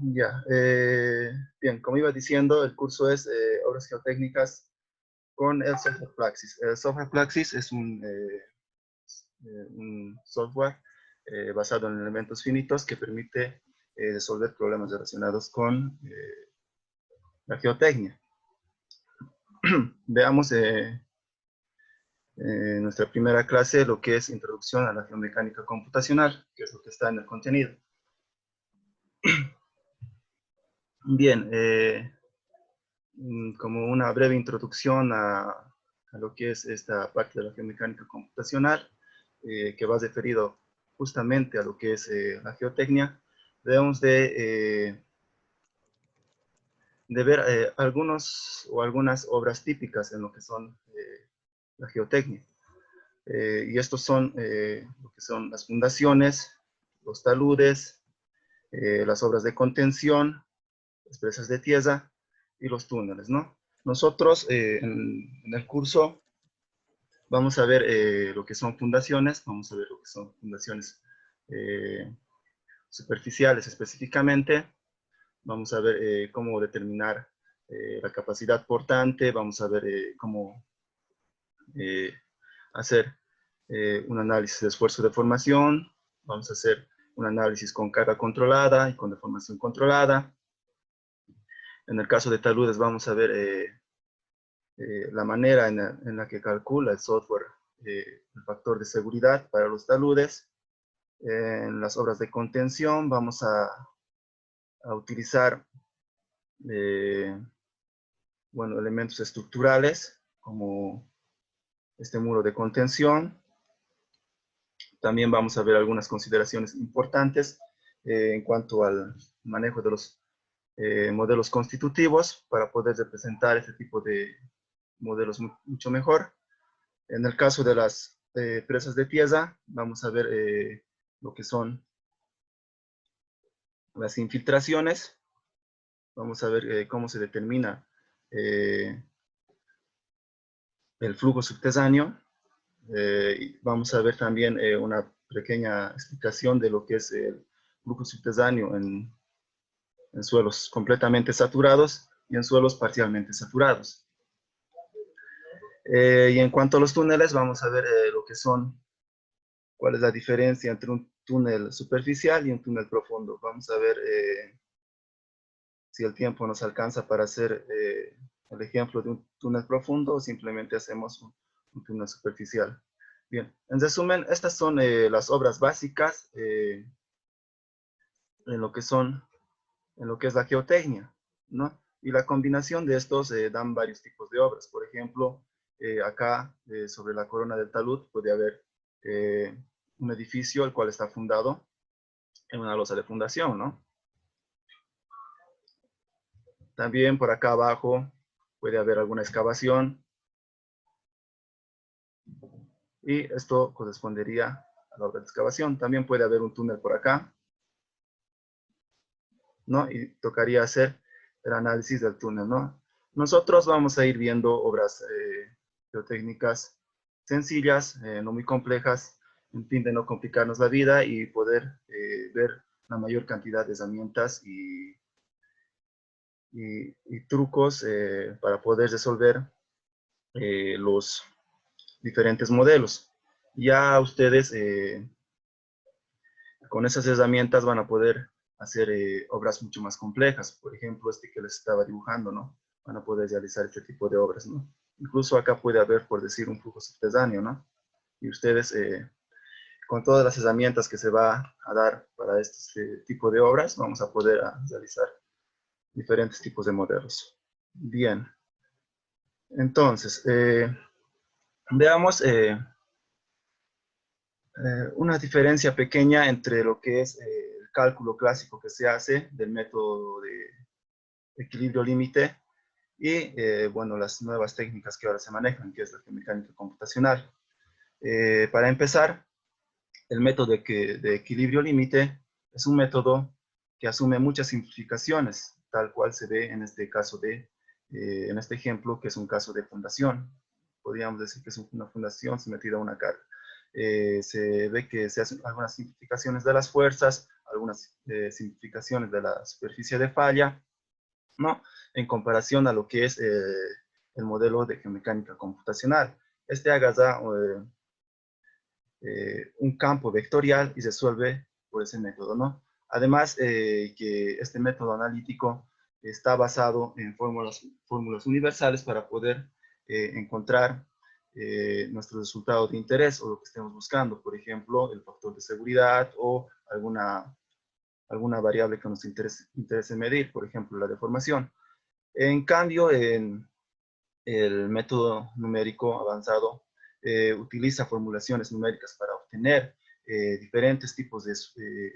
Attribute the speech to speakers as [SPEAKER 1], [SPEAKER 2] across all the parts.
[SPEAKER 1] Ya, bien, como iba diciendo, el curso es Obras Geotécnicas con el software Praxis. El software Praxis es un software basado en elementos finitos que permite resolver problemas relacionados con la geotecnia. Veamos nuestra primera clase lo que es Introducción a la Geomecánica Computacional, que es lo que está en el contenido. Bien, como una breve introducción a lo que es esta parte de la geomecánica computacional, que va referido justamente a lo que es la geotecnia, debemos de ver algunos o algunas obras típicas en lo que son la geotecnia. Y estos son lo que son las fundaciones, los taludes, las obras de contención, las presas de tierra y los túneles, ¿no? Nosotros en el curso vamos a ver lo que son fundaciones, vamos a ver lo que son fundaciones eh, superficiales específicamente, vamos a ver cómo determinar la capacidad portante, vamos a ver cómo eh, hacer un análisis de esfuerzo de formación, vamos a hacer un análisis con carga controlada y con deformación controlada. En el caso de taludes vamos a ver la manera en la que calcula el software el factor de seguridad para los taludes. En las obras de contención vamos a utilizar bueno, elementos estructurales como este muro de contención. También vamos a ver algunas consideraciones importantes en cuanto al manejo de los modelos constitutivos para poder representar este tipo de modelos mucho mejor. En el caso de las presas de tierra, vamos a ver lo que son las infiltraciones. Vamos a ver cómo se determina el flujo subterráneo. Y vamos a ver también una pequeña explicación de lo que es el flujo subterráneo en suelos completamente saturados y en suelos parcialmente saturados. Y en cuanto a los túneles, vamos a ver lo que son, cuál es la diferencia entre un túnel superficial y un túnel profundo. Vamos a ver si el tiempo nos alcanza para hacer el ejemplo de un túnel profundo o simplemente hacemos un túnel superficial. Bien, en resumen, estas son las obras básicas en lo que son, en lo que es la geotecnia, ¿no? Y la combinación de estos dan varios tipos de obras. Por ejemplo, acá sobre la corona del talud puede haber un edificio el cual está fundado en una losa de fundación, ¿no? También por acá abajo puede haber alguna excavación y esto correspondería a la obra de excavación. También puede haber un túnel por acá, ¿no? Y tocaría hacer el análisis del túnel, ¿no? Nosotros vamos a ir viendo obras geotécnicas sencillas, no muy complejas, en fin de no complicarnos la vida y poder ver la mayor cantidad de herramientas y trucos para poder resolver los diferentes modelos. Ya ustedes con esas herramientas van a poder hacer obras mucho más complejas. Por ejemplo, este que les estaba dibujando, ¿no? Van a poder realizar este tipo de obras, ¿no? Incluso acá puede haber, por decir, un flujo subterráneo, ¿no? Y ustedes, con todas las herramientas que se va a dar para este tipo de obras, vamos a poder realizar diferentes tipos de modelos. Bien. Entonces, veamos una diferencia pequeña entre lo que es el cálculo clásico que se hace del método de equilibrio límite y, bueno, las nuevas técnicas que ahora se manejan, que es la geomecánica computacional. Para empezar, el método de equilibrio límite es un método que asume muchas simplificaciones, tal cual se ve en este caso en este ejemplo, que es un caso de fundación. Podríamos decir que es una fundación sometida a una carga. Se ve que se hacen algunas simplificaciones de las fuerzas, algunas simplificaciones de la superficie de falla, ¿no? En comparación a lo que es el modelo de geomecánica computacional. Este agarra un campo vectorial y resuelve por ese método, ¿no? Además, que este método analítico está basado en fórmulas universales para poder encontrar nuestro resultado de interés o lo que estemos buscando, por ejemplo, el factor de seguridad o alguna variable que nos interese medir, por ejemplo, la deformación. En cambio, en el método numérico avanzado utiliza formulaciones numéricas para obtener diferentes tipos de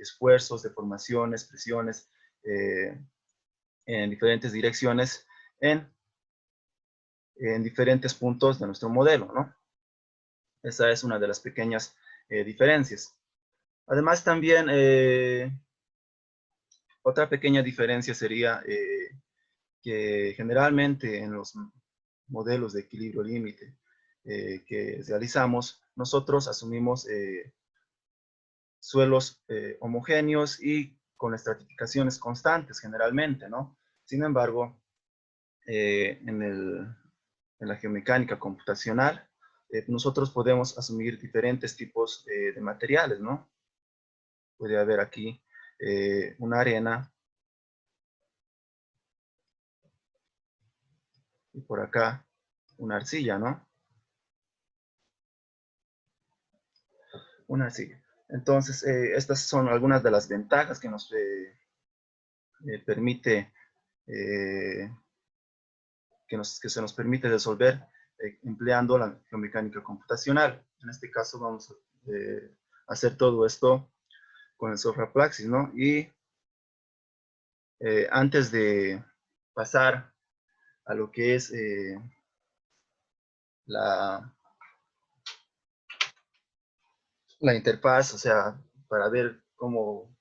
[SPEAKER 1] esfuerzos, deformaciones, presiones en diferentes direcciones en diferentes puntos de nuestro modelo, ¿no? Esa es una de las pequeñas diferencias. Además, también otra pequeña diferencia sería que generalmente en los modelos de equilibrio límite que realizamos, nosotros asumimos suelos homogéneos y con estratificaciones constantes generalmente, ¿no? Sin embargo, en la geomecánica computacional, nosotros podemos asumir diferentes tipos de materiales, ¿no? Puede haber aquí una arena y por acá una arcilla, ¿no? Una arcilla. Entonces, estas son algunas de las ventajas que nos permite, que se nos permite resolver empleando la geomecánica computacional. En este caso vamos a hacer todo esto con el software Plaxis, ¿no? Y antes de pasar a lo que es la interfaz, o sea, para ver cómo,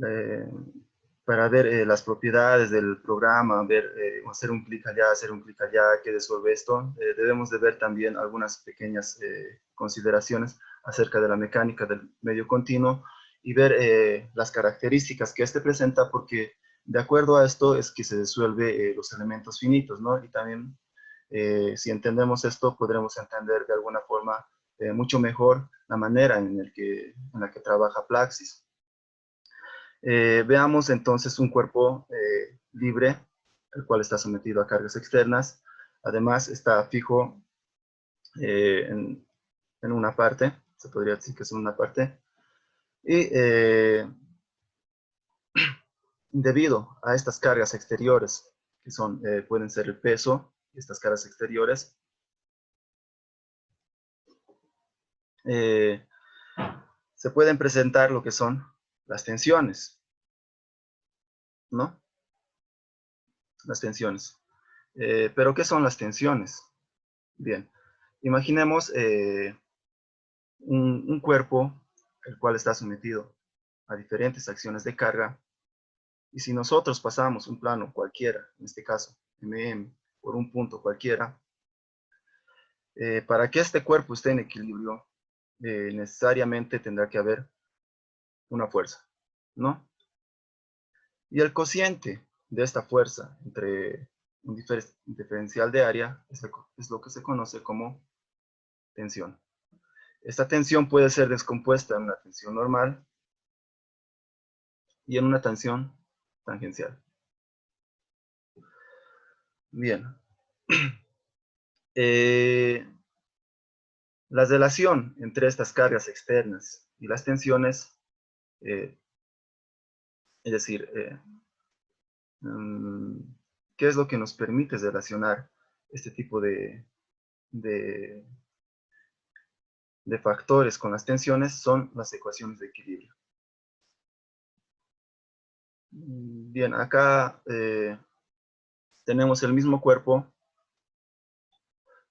[SPEAKER 1] eh, para ver las propiedades del programa, ver, hacer un clic allá, hacer un clic allá, que resuelve esto, debemos de ver también algunas pequeñas consideraciones acerca de la mecánica del medio continuo y ver las características que este presenta, porque de acuerdo a esto es que se resuelve los elementos finitos, ¿no? Y también, si entendemos esto, podremos entender de alguna forma mucho mejor la manera en la que trabaja Plaxis. Veamos entonces un cuerpo libre, el cual está sometido a cargas externas. Además, está fijo en una parte, se podría decir que es en una parte. Y debido a estas cargas exteriores, que pueden ser el peso, estas cargas exteriores, se pueden presentar lo que son las tensiones, ¿no? Las tensiones. ¿Pero qué son las tensiones? Bien, imaginemos un cuerpo el cual está sometido a diferentes acciones de carga, y si nosotros pasamos un plano cualquiera, en este caso MM, por un punto cualquiera, para que este cuerpo esté en equilibrio, necesariamente tendrá que haber una fuerza, ¿no? Y el cociente de esta fuerza entre un diferencial de área es lo que se conoce como tensión. Esta tensión puede ser descompuesta en una tensión normal y en una tensión tangencial. Bien. La relación entre estas cargas externas y las tensiones, es decir, ¿qué es lo que nos permite relacionar este tipo de, de factores con las tensiones? Son las ecuaciones de equilibrio. Bien, acá tenemos el mismo cuerpo.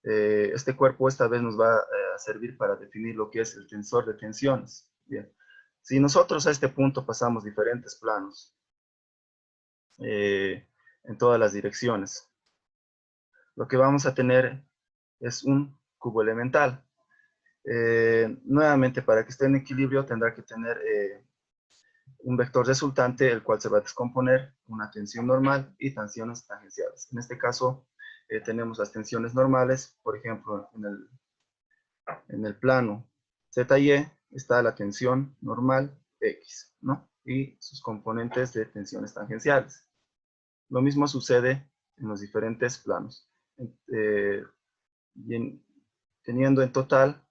[SPEAKER 1] Este cuerpo esta vez nos va a servir para definir lo que es el tensor de tensiones. Bien, si nosotros a este punto pasamos diferentes planos en todas las direcciones, lo que vamos a tener es un cubo elemental. Nuevamente, para que esté en equilibrio, tendrá que tener un vector resultante, el cual se va a descomponer una tensión normal y tensiones tangenciales. En este caso, tenemos las tensiones normales, por ejemplo, en el plano ZY está la tensión normal X, ¿no? Y sus componentes de tensiones tangenciales. Lo mismo sucede en los diferentes planos. Teniendo en total,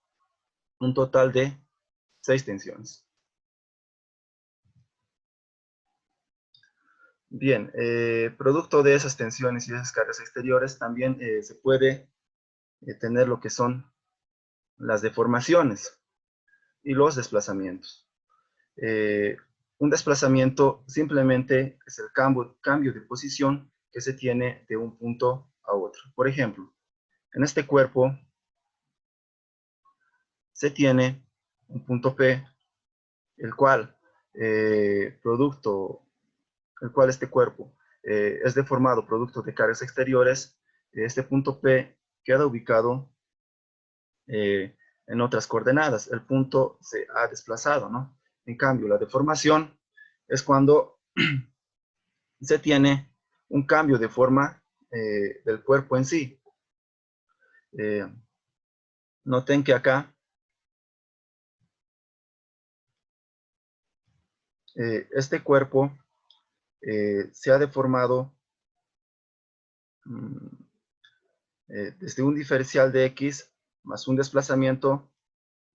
[SPEAKER 1] un total de 6 tensiones. Bien, producto de esas tensiones y de esas cargas exteriores, también se puede tener lo que son las deformaciones y los desplazamientos. Un desplazamiento simplemente es el cambio de posición que se tiene de un punto a otro. Por ejemplo, en este cuerpo se tiene un punto P, el cual este cuerpo es deformado producto de cargas exteriores. Este punto P queda ubicado en otras coordenadas. El punto se ha desplazado, ¿no? En cambio, la deformación es cuando se tiene un cambio de forma del cuerpo en sí. Noten que acá este cuerpo se ha deformado desde un diferencial de X más un desplazamiento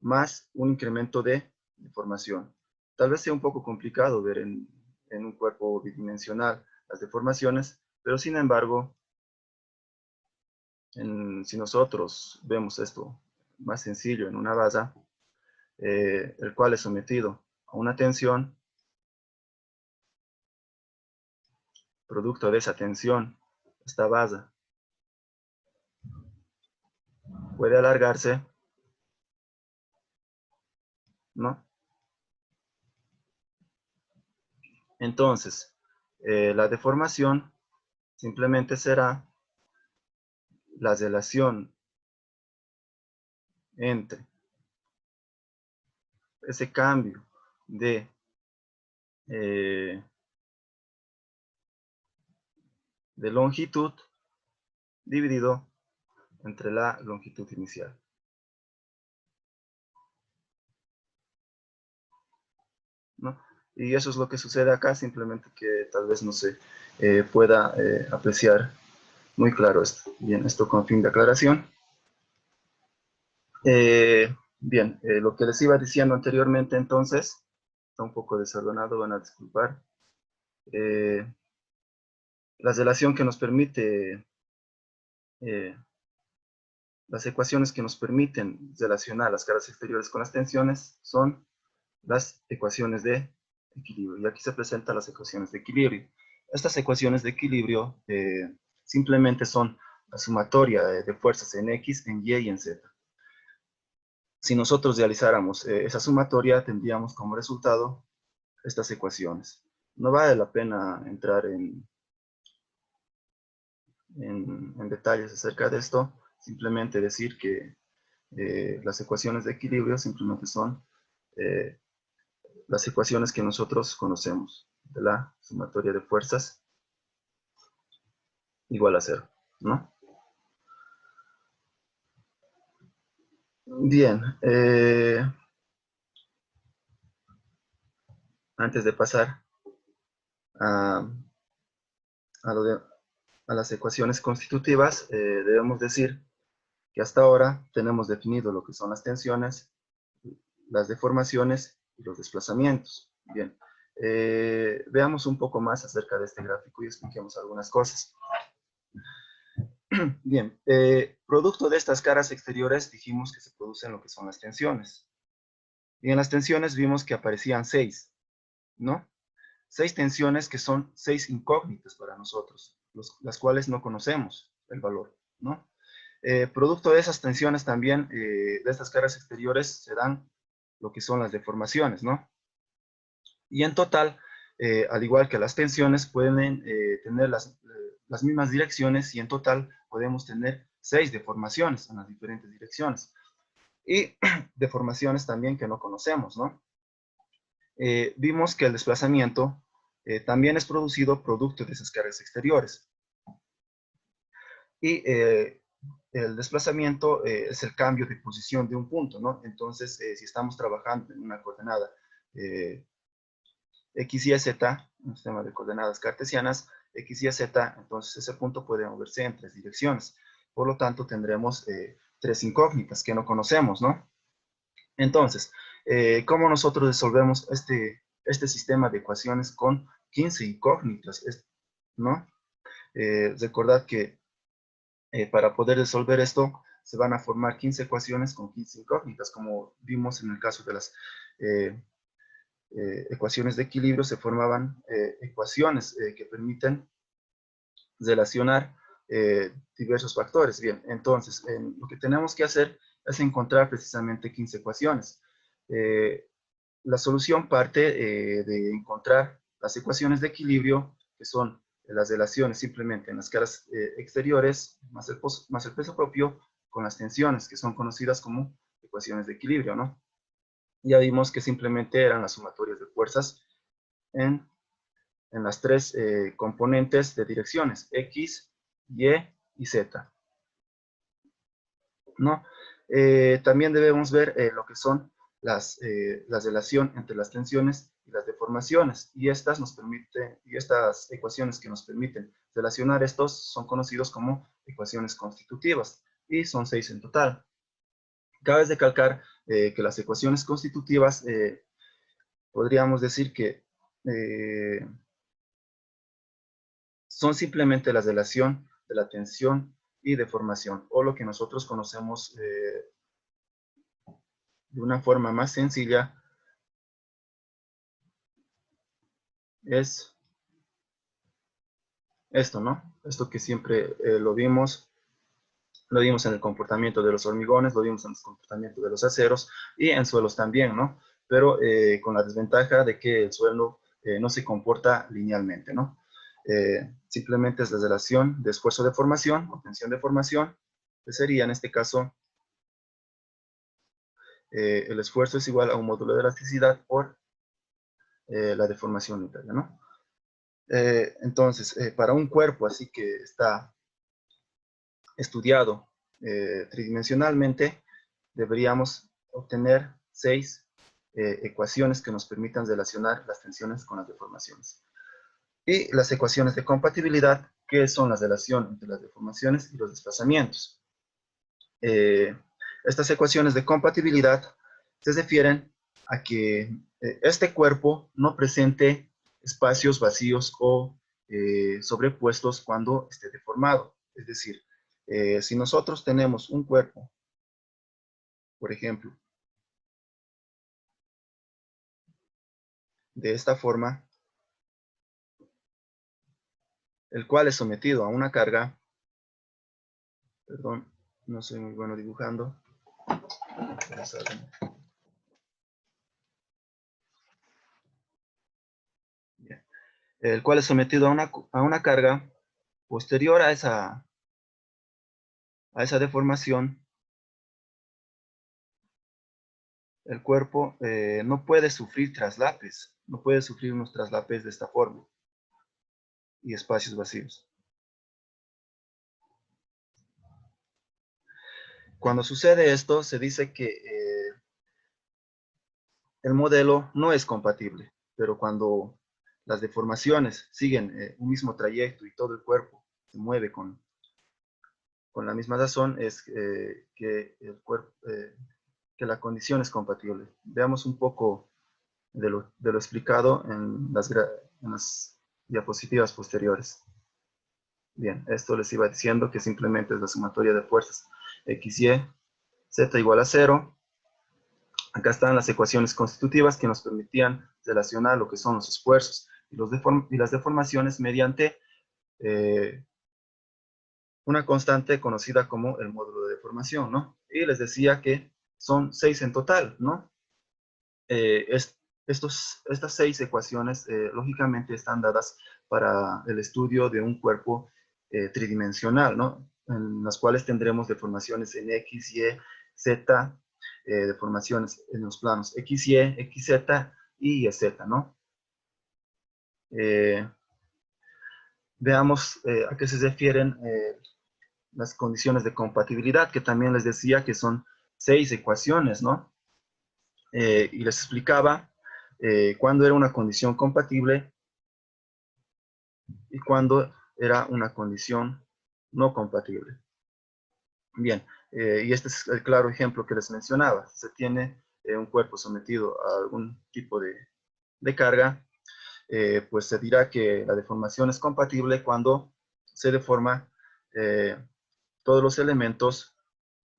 [SPEAKER 1] más un incremento de deformación. Tal vez sea un poco complicado ver en un cuerpo bidimensional las deformaciones, pero sin embargo, si nosotros vemos esto más sencillo en una base, el cual es sometido a una tensión, producto de esa tensión, esta base puede alargarse, ¿no? Entonces, la deformación simplemente será la relación entre ese cambio de longitud dividido entre la longitud inicial, ¿no? Y eso es lo que sucede acá, simplemente que tal vez no se pueda apreciar muy claro esto. Bien, esto con fin de aclaración. Bien, lo que les iba diciendo anteriormente entonces, está un poco desordenado, van a disculpar. La relación que nos permite, las ecuaciones que nos permiten relacionar las cargas exteriores con las tensiones son las ecuaciones de equilibrio. Y aquí se presentan las ecuaciones de equilibrio. Estas ecuaciones de equilibrio simplemente son la sumatoria de fuerzas en X, en Y y en Z. Si nosotros realizáramos esa sumatoria, tendríamos como resultado estas ecuaciones. No vale la pena entrar en detalles acerca de esto, simplemente decir que las ecuaciones de equilibrio simplemente son las ecuaciones que nosotros conocemos de la sumatoria de fuerzas igual a 0, ¿no? Bien, antes de pasar a, a las ecuaciones constitutivas, debemos decir que hasta ahora tenemos definido lo que son las tensiones, las deformaciones y los desplazamientos. Bien, veamos un poco más acerca de este gráfico y expliquemos algunas cosas. Bien, producto de estas caras exteriores dijimos que se producen lo que son las tensiones. Y en las tensiones vimos que aparecían 6, ¿no? 6 tensiones que son 6 incógnitas para nosotros, las cuales no conocemos el valor, ¿no? Producto de esas tensiones también, de estas caras exteriores, se dan lo que son las deformaciones, ¿no? Y en total, al igual que las tensiones, pueden tener las mismas direcciones y en total podemos tener 6 deformaciones en las diferentes direcciones. y deformaciones también que no conocemos, ¿no? Vimos que el desplazamiento también es producido producto de esas cargas exteriores. Y el desplazamiento es el cambio de posición de un punto, ¿no? Entonces, si estamos trabajando en una coordenada X, Y, Z, un sistema de coordenadas cartesianas, X, Y, Z, entonces ese punto puede moverse en 3 direcciones. Por lo tanto, tendremos 3 incógnitas que no conocemos, ¿no? Entonces, ¿cómo nosotros resolvemos este sistema de ecuaciones con 15 incógnitas? ¿No? Recordad que para poder resolver esto, se van a formar 15 ecuaciones con 15 incógnitas, como vimos en el caso de las ecuaciones de equilibrio, se formaban ecuaciones que permiten relacionar diversos factores. Bien, entonces, lo que tenemos que hacer es encontrar precisamente 15 ecuaciones. La solución parte de encontrar las ecuaciones de equilibrio, que son las relaciones simplemente en las caras exteriores, más el peso propio, con las tensiones, que son conocidas como ecuaciones de equilibrio, ¿no? Ya vimos que simplemente eran las sumatorias de fuerzas en las 3 componentes de direcciones, X, Y y Z, ¿no? También debemos ver lo que son la relación entre las tensiones y las deformaciones, y estas ecuaciones que nos permiten relacionar estos son conocidos como ecuaciones constitutivas, y son 6 en total. Cabe recalcar que las ecuaciones constitutivas podríamos decir que son simplemente la relación de la tensión y deformación, o lo que nosotros conocemos de una forma más sencilla es esto, ¿no? Esto que siempre lo vimos en el comportamiento de los hormigones, lo vimos en el comportamiento de los aceros y en suelos también, ¿no? Pero con la desventaja de que el suelo no se comporta linealmente, ¿no? Simplemente es la relación de esfuerzo de formación o tensión de formación, que sería en este caso el esfuerzo es igual a un módulo de elasticidad por la deformación unitaria, ¿no? Entonces, para un cuerpo así que está estudiado tridimensionalmente, deberíamos obtener 6 ecuaciones que nos permitan relacionar las tensiones con las deformaciones. Y las ecuaciones de compatibilidad, que son la relación entre las deformaciones y los desplazamientos. Estas ecuaciones de compatibilidad se refieren a que este cuerpo no presente espacios vacíos o sobrepuestos cuando esté deformado. Es decir, si nosotros tenemos un cuerpo, por ejemplo, de esta forma, el cual es sometido a una carga, perdón, no soy muy bueno dibujando, el cual es sometido a una carga posterior a esa deformación. El cuerpo no puede sufrir traslapes, no puede sufrir unos traslapes de esta forma y espacios vacíos. Cuando sucede esto, se dice que el modelo no es compatible, pero cuando las deformaciones siguen un mismo trayecto y todo el cuerpo se mueve con la misma razón, es que el cuerpo, que la condición es compatible. Veamos un poco de lo explicado en las diapositivas posteriores. Bien, esto les iba diciendo que simplemente es la sumatoria de fuerzas X, Y, Z igual a 0. Acá están las ecuaciones constitutivas que nos permitían relacionar lo que son los esfuerzos y las deformaciones mediante una constante conocida como el módulo de deformación, ¿no? Y les decía que son 6 en total, ¿no? Estas 6 ecuaciones lógicamente están dadas para el estudio de un cuerpo tridimensional, ¿no? En las cuales tendremos deformaciones en X, Y, Z, deformaciones en los planos XY, XZ y YZ, ¿no? Veamos a qué se refieren las condiciones de compatibilidad, que también les decía que son 6 ecuaciones, ¿no? Y les explicaba cuándo era una condición compatible y cuándo era una condición no compatible. Bien, y este es el claro ejemplo que les mencionaba. Se tiene un cuerpo sometido a algún tipo de carga, pues se dirá que la deformación es compatible cuando se deforma todos los elementos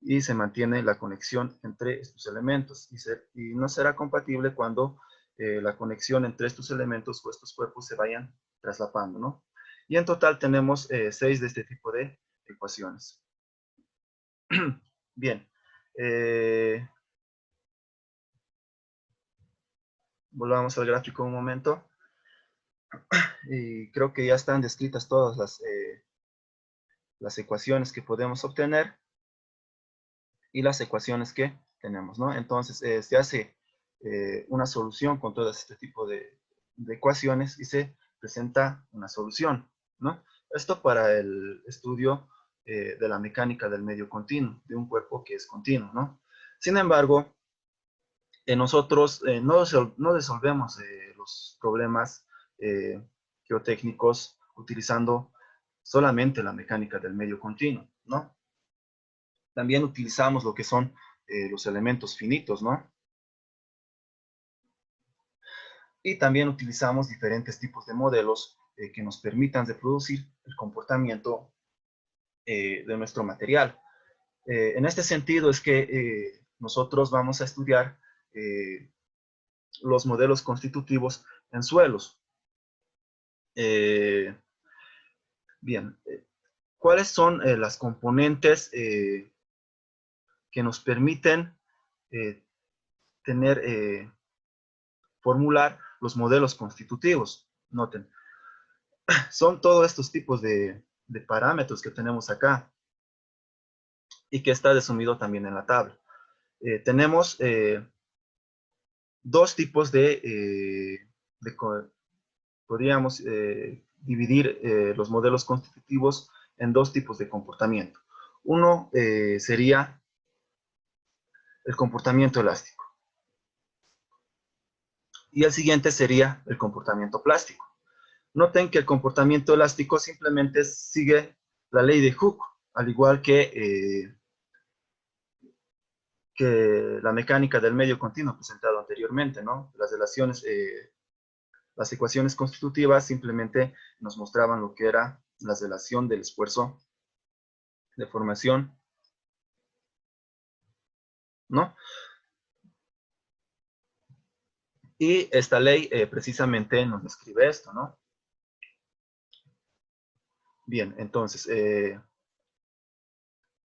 [SPEAKER 1] y se mantiene la conexión entre estos elementos. Y no será compatible cuando la conexión entre estos elementos o estos cuerpos se vayan traslapando, ¿no? Y en total tenemos 6 de este tipo de ecuaciones. Bien. Volvamos al gráfico un momento. Y creo que ya están descritas todas las ecuaciones que podemos obtener y las ecuaciones que tenemos, ¿no? Entonces, se hace una solución con todo este tipo de ecuaciones y se presenta una solución, ¿no? Esto para el estudio de la mecánica del medio continuo, de un cuerpo que es continuo, ¿no? Sin embargo, nosotros no resolvemos los problemas geotécnicos utilizando solamente la mecánica del medio continuo, ¿no? También utilizamos lo que son los elementos finitos, ¿no? Y también utilizamos diferentes tipos de modelos que nos permitan reproducir el comportamiento de nuestro material. En este sentido es que nosotros vamos a estudiar los modelos constitutivos en suelos. Bien, ¿cuáles son las componentes que nos permiten formular los modelos constitutivos? Noten, son todos estos tipos de parámetros que tenemos acá y que está resumido también en la tabla. Tenemos dos tipos podríamos dividir los modelos constitutivos en dos tipos de comportamiento. Uno sería el comportamiento elástico y el siguiente sería el comportamiento plástico. Noten que el comportamiento elástico simplemente sigue la ley de Hooke, al igual que la mecánica del medio continuo presentado anteriormente, ¿no? Las relaciones, las ecuaciones constitutivas simplemente nos mostraban lo que era la relación del esfuerzo de formación, ¿no? Y esta ley precisamente nos describe esto, ¿no? Bien, entonces,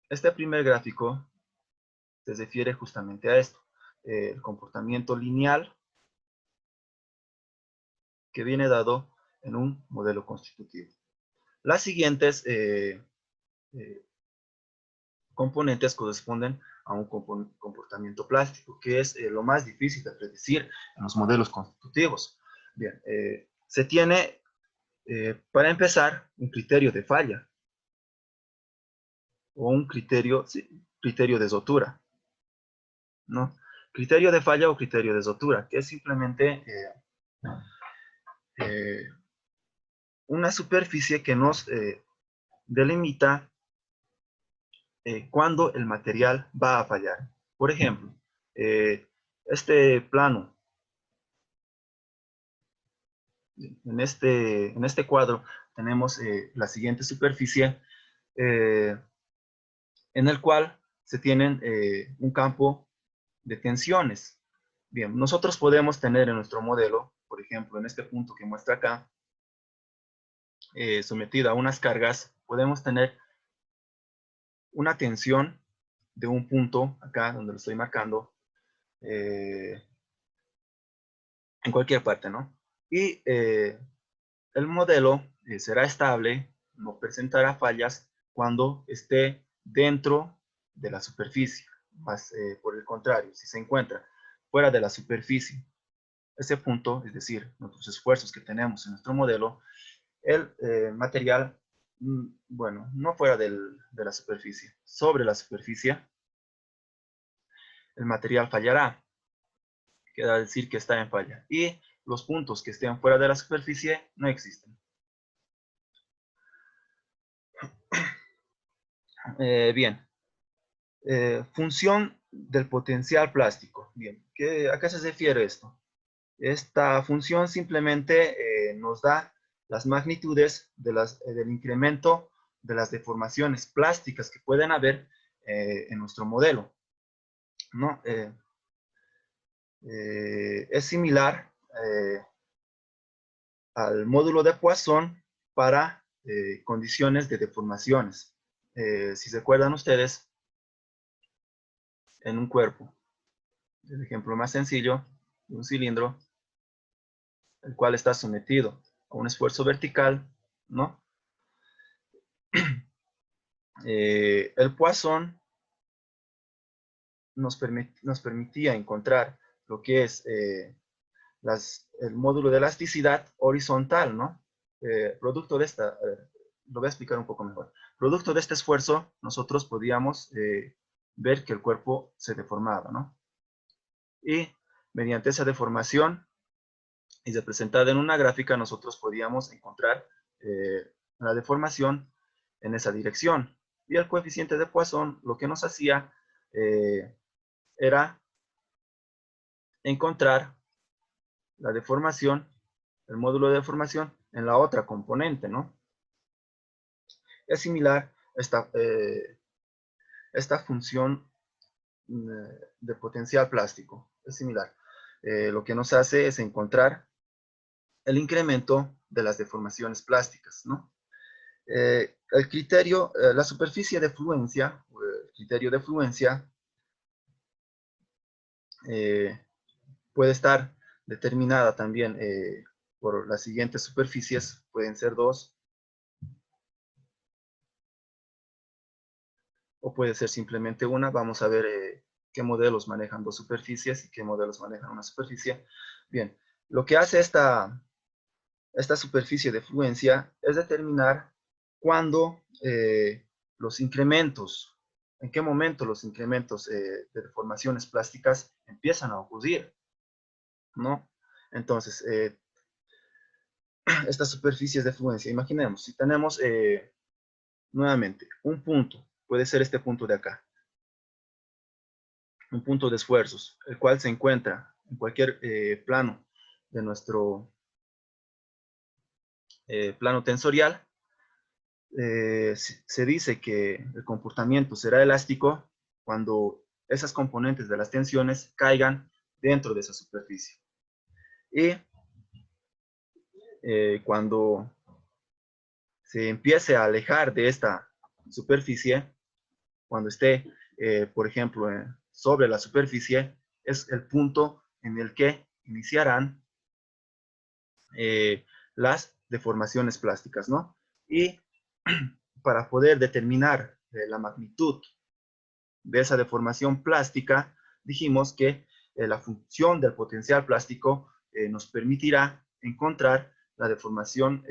[SPEAKER 1] este primer gráfico se refiere justamente a esto, el comportamiento lineal que viene dado en un modelo constitutivo. Las siguientes componentes corresponden a un comportamiento plástico, que es lo más difícil de predecir en los modelos constitutivos. Bien, se tiene, para empezar, un criterio de falla, o un criterio, sí, criterio de rotura, ¿no? Criterio de falla o criterio de rotura, que es simplemente una superficie que nos delimita cuándo el material va a fallar. Por ejemplo, este plano, en este cuadro, tenemos la siguiente superficie en el cual se tienen un campo de tensiones. Bien, nosotros podemos tener en nuestro modelo, por ejemplo, en este punto que muestra acá, sometido a unas cargas, podemos tener una tensión de un punto, acá donde lo estoy marcando, en cualquier parte, ¿no? Y el modelo será estable, no presentará fallas cuando esté dentro de la superficie, Más por el contrario, si se encuentra fuera de la superficie, ese punto, es decir, nuestros esfuerzos que tenemos en nuestro modelo, el material, bueno, no fuera de la superficie, sobre la superficie, el material fallará. Quiere decir que está en falla. Y los puntos que estén fuera de la superficie no existen. Bien. Función del potencial plástico. Bien, ¿a qué se refiere esto? Esta función simplemente nos da las magnitudes del incremento de las deformaciones plásticas que pueden haber en nuestro modelo, ¿no? Es similar al módulo de Poisson para condiciones de deformaciones. Si se acuerdan ustedes, en un cuerpo, el ejemplo más sencillo, de un cilindro, el cual está sometido a un esfuerzo vertical, ¿no? El Poisson nos permitía encontrar lo que es el módulo de elasticidad horizontal, ¿no? Producto de esta, lo voy a explicar un poco mejor. Producto de este esfuerzo, nosotros podíamos ver que el cuerpo se deformaba, ¿no? Y mediante esa deformación, y representada en una gráfica, nosotros podíamos encontrar la deformación en esa dirección. Y el coeficiente de Poisson lo que nos hacía era encontrar la deformación, el módulo de deformación en la otra componente, ¿no? Es similar esta función de potencial plástico, es similar. Lo que nos hace es encontrar el incremento de las deformaciones plásticas, ¿no? El criterio, la superficie de fluencia, el criterio de fluencia, puede estar determinada también por las siguientes superficies, pueden ser dos, o puede ser simplemente una. Vamos a ver qué modelos manejan dos superficies y qué modelos manejan una superficie. Bien, lo que hace esta superficie de fluencia es determinar cuándo los incrementos, en qué momento los incrementos de deformaciones plásticas empiezan a ocurrir, ¿no? Entonces, estas superficies de fluencia, imaginemos, si tenemos nuevamente un punto, puede ser este punto de acá, un punto de esfuerzos, el cual se encuentra en cualquier plano de nuestro plano tensorial. Se dice que el comportamiento será elástico cuando esas componentes de las tensiones caigan dentro de esa superficie. Y cuando se empiece a alejar de esta superficie, cuando esté, por ejemplo, sobre la superficie, es el punto en el que iniciarán las deformaciones plásticas, ¿no? Y para poder determinar la magnitud de esa deformación plástica, dijimos que la función del potencial plástico nos permitirá encontrar la deformación,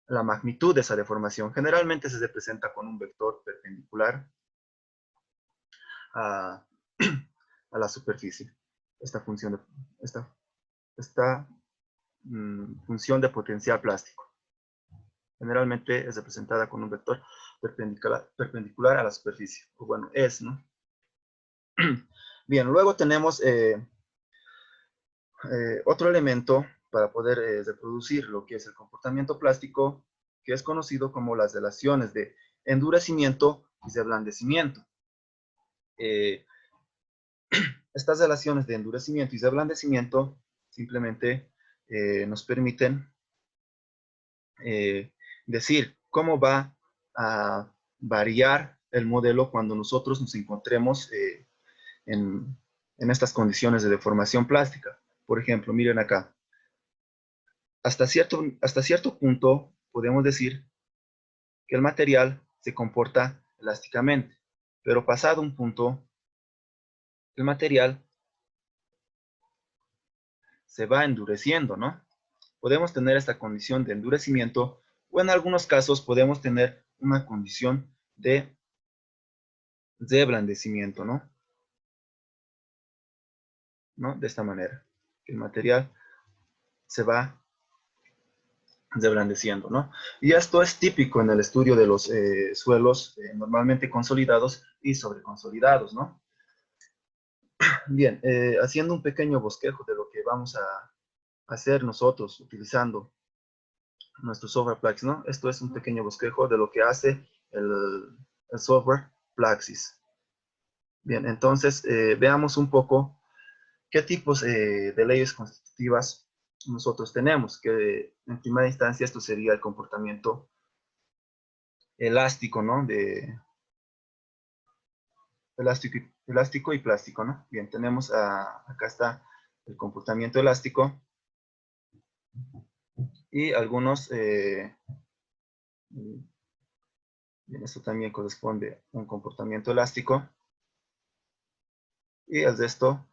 [SPEAKER 1] la magnitud de esa deformación. Generalmente se representa con un vector perpendicular a, a la superficie. Esta función función de potencial plástico. Generalmente es representada con un vector perpendicular a la superficie. O bueno, es, ¿no? Bien, luego tenemos otro elemento para poder reproducir lo que es el comportamiento plástico, que es conocido como las relaciones de endurecimiento y de ablandecimiento. Estas relaciones de endurecimiento y de ablandecimiento simplemente nos permiten decir cómo va a variar el modelo cuando nosotros nos encontremos en estas condiciones de deformación plástica. Por ejemplo, miren acá. Hasta cierto punto podemos decir que el material se comporta elásticamente, pero pasado un punto el material se va endureciendo, ¿no? Podemos tener esta condición de endurecimiento o en algunos casos podemos tener una condición de reblandecimiento, ¿no? De esta manera. El material se va reblandeciendo, ¿no? Y esto es típico en el estudio de los suelos normalmente consolidados y sobreconsolidados, ¿no? Bien, haciendo un pequeño bosquejo de lo que vamos a hacer nosotros utilizando nuestro software Plaxis, ¿no? Esto es un pequeño bosquejo de lo que hace el software Plaxis. Bien, entonces veamos un poco qué tipos de leyes constitutivas nosotros tenemos, que en primera instancia esto sería el comportamiento elástico, ¿no? Elástico y plástico, ¿no? Bien, tenemos acá está el comportamiento elástico y algunos, bien, esto también corresponde a un comportamiento elástico y el de esto,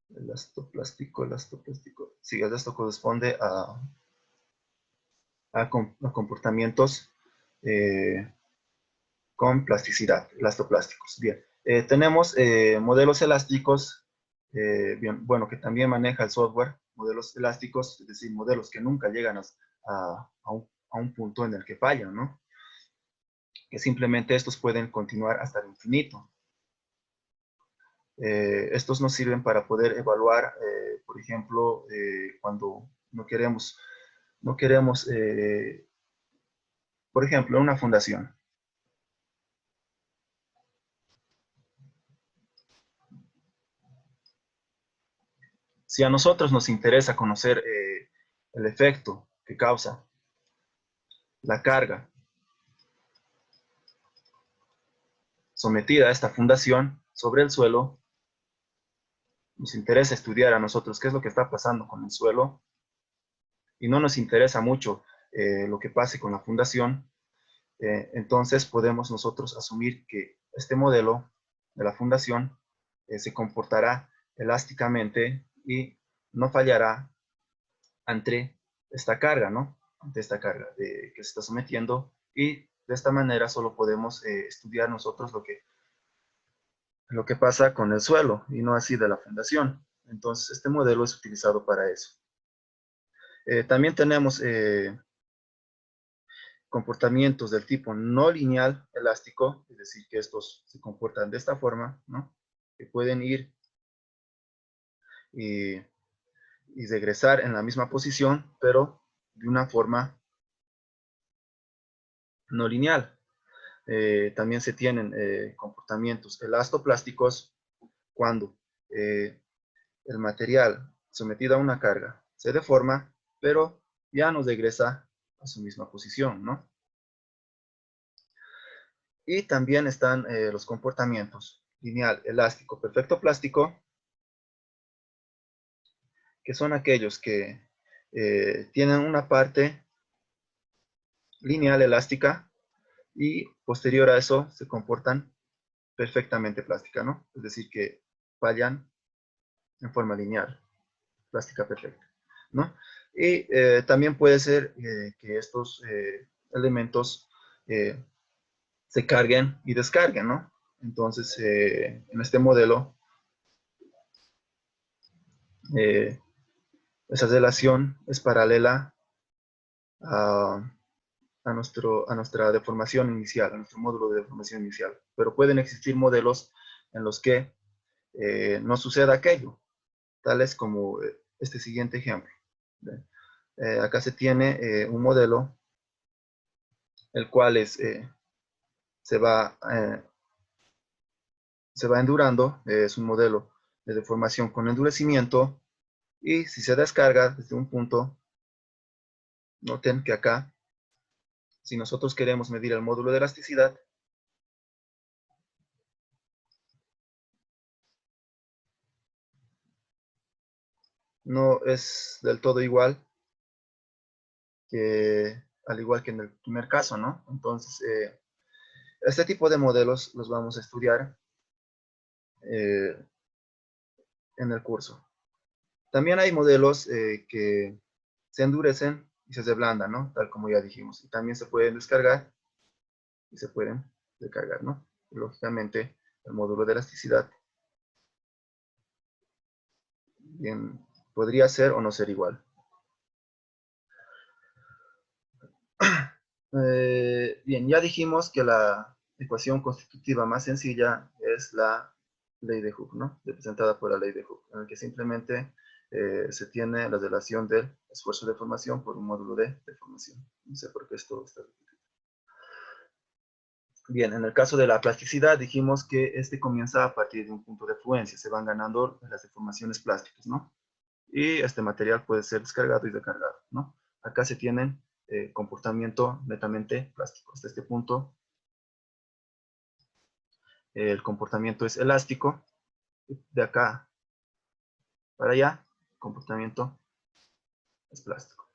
[SPEAKER 1] elastoplástico, sí, el de esto corresponde a comportamientos eh, con plasticidad, elastoplásticos. Bien, tenemos modelos elásticos, bien, bueno, que también maneja el software, modelos elásticos, es decir, modelos que nunca llegan a un punto en el que fallan, ¿no? Que simplemente estos pueden continuar hasta el infinito. Estos nos sirven para poder evaluar, por ejemplo, cuando no queremos por ejemplo, una fundación. Si a nosotros nos interesa conocer el efecto que causa la carga sometida a esta fundación sobre el suelo, nos interesa estudiar a nosotros qué es lo que está pasando con el suelo y no nos interesa mucho lo que pase con la fundación, entonces podemos nosotros asumir que este modelo de la fundación se comportará elásticamente y no fallará ante esta carga, ¿no? Ante esta carga que se está sometiendo y de esta manera solo podemos estudiar nosotros lo que pasa con el suelo y no así de la fundación. Entonces, este modelo es utilizado para eso. También tenemos comportamientos del tipo no lineal elástico, es decir, que estos se comportan de esta forma, ¿no? Que pueden ir y, y regresar en la misma posición, pero de una forma no lineal. También se tienen comportamientos elastoplásticos cuando el material sometido a una carga se deforma, pero ya no regresa a su misma posición, ¿no? Y también están los comportamientos lineal, elástico, perfecto plástico, que son aquellos que tienen una parte lineal elástica y posterior a eso se comportan perfectamente plástica, ¿no? Es decir, que fallan en forma lineal, plástica perfecta, ¿no? Y también puede ser que estos elementos se carguen y descarguen, ¿no? Entonces, en este modelo, eh, esa relación es paralela a, a nuestra deformación inicial, a nuestro módulo de deformación inicial. Pero pueden existir modelos en los que no suceda aquello, tales como este siguiente ejemplo. Acá se tiene un modelo, el cual se, va, se va endurando, es un modelo de deformación con endurecimiento, y si se descarga desde un punto, noten que acá, si nosotros queremos medir el módulo de elasticidad, no es del todo igual que, al igual que en el primer caso, ¿no? Entonces, este tipo de modelos los vamos a estudiar en el curso. También hay modelos que se endurecen y se desblandan, ¿no? Tal como ya dijimos. Y también se pueden descargar y se pueden descargar, ¿no? Y, lógicamente, el módulo de elasticidad bien, podría ser o no ser igual. Bien, ya dijimos que la ecuación constitutiva más sencilla es la ley de Hooke, ¿no? Representada por la ley de Hooke, en la que simplemente se tiene la relación del esfuerzo de formación por un módulo de deformación. No sé por qué esto está repetido. Bien, en el caso de la plasticidad dijimos que este comienza a partir de un punto de fluencia, se van ganando las deformaciones plásticas, ¿no? Y este material puede ser descargado y descargado, ¿no? Acá se tienen comportamiento netamente plástico. Hasta este punto el comportamiento es elástico. De acá para allá, el comportamiento es plástico.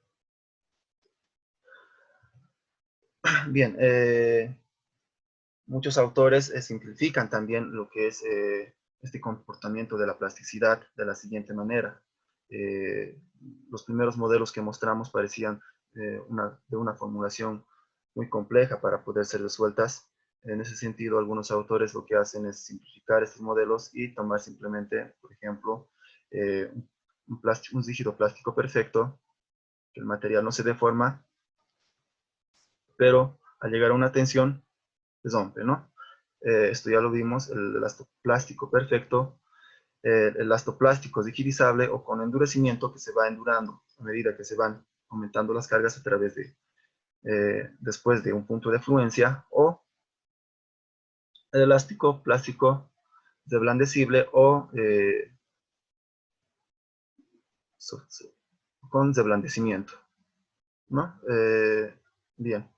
[SPEAKER 1] Bien, muchos autores simplifican también lo que es este comportamiento de la plasticidad de la siguiente manera. Los primeros modelos que mostramos parecían de una formulación muy compleja para poder ser resueltas. En ese sentido, algunos autores lo que hacen es simplificar estos modelos y tomar simplemente, por ejemplo, un rígido plástico perfecto, que el material no se deforma, pero al llegar a una tensión, se rompe, ¿no? Esto ya lo vimos, el elastoplástico perfecto, el elastoplástico rigidizable o con endurecimiento que se va endurando a medida que se van aumentando las cargas a través de, después de un punto de fluencia, o el elástico plástico reblandecible o con reblandecimiento, ¿no? Bien,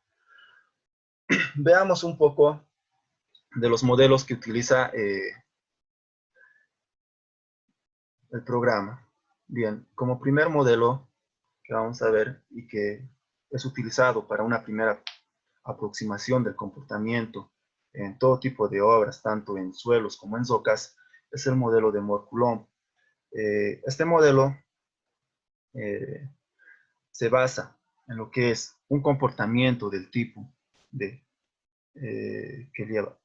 [SPEAKER 1] veamos un poco de los modelos que utiliza el programa. Bien, como primer modelo que vamos a ver y que es utilizado para una primera aproximación del comportamiento en todo tipo de obras, tanto en suelos como en rocas, es el modelo de Moore-Coulomb. Este modelo eh, se basa en lo que es un comportamiento del tipo de que lleva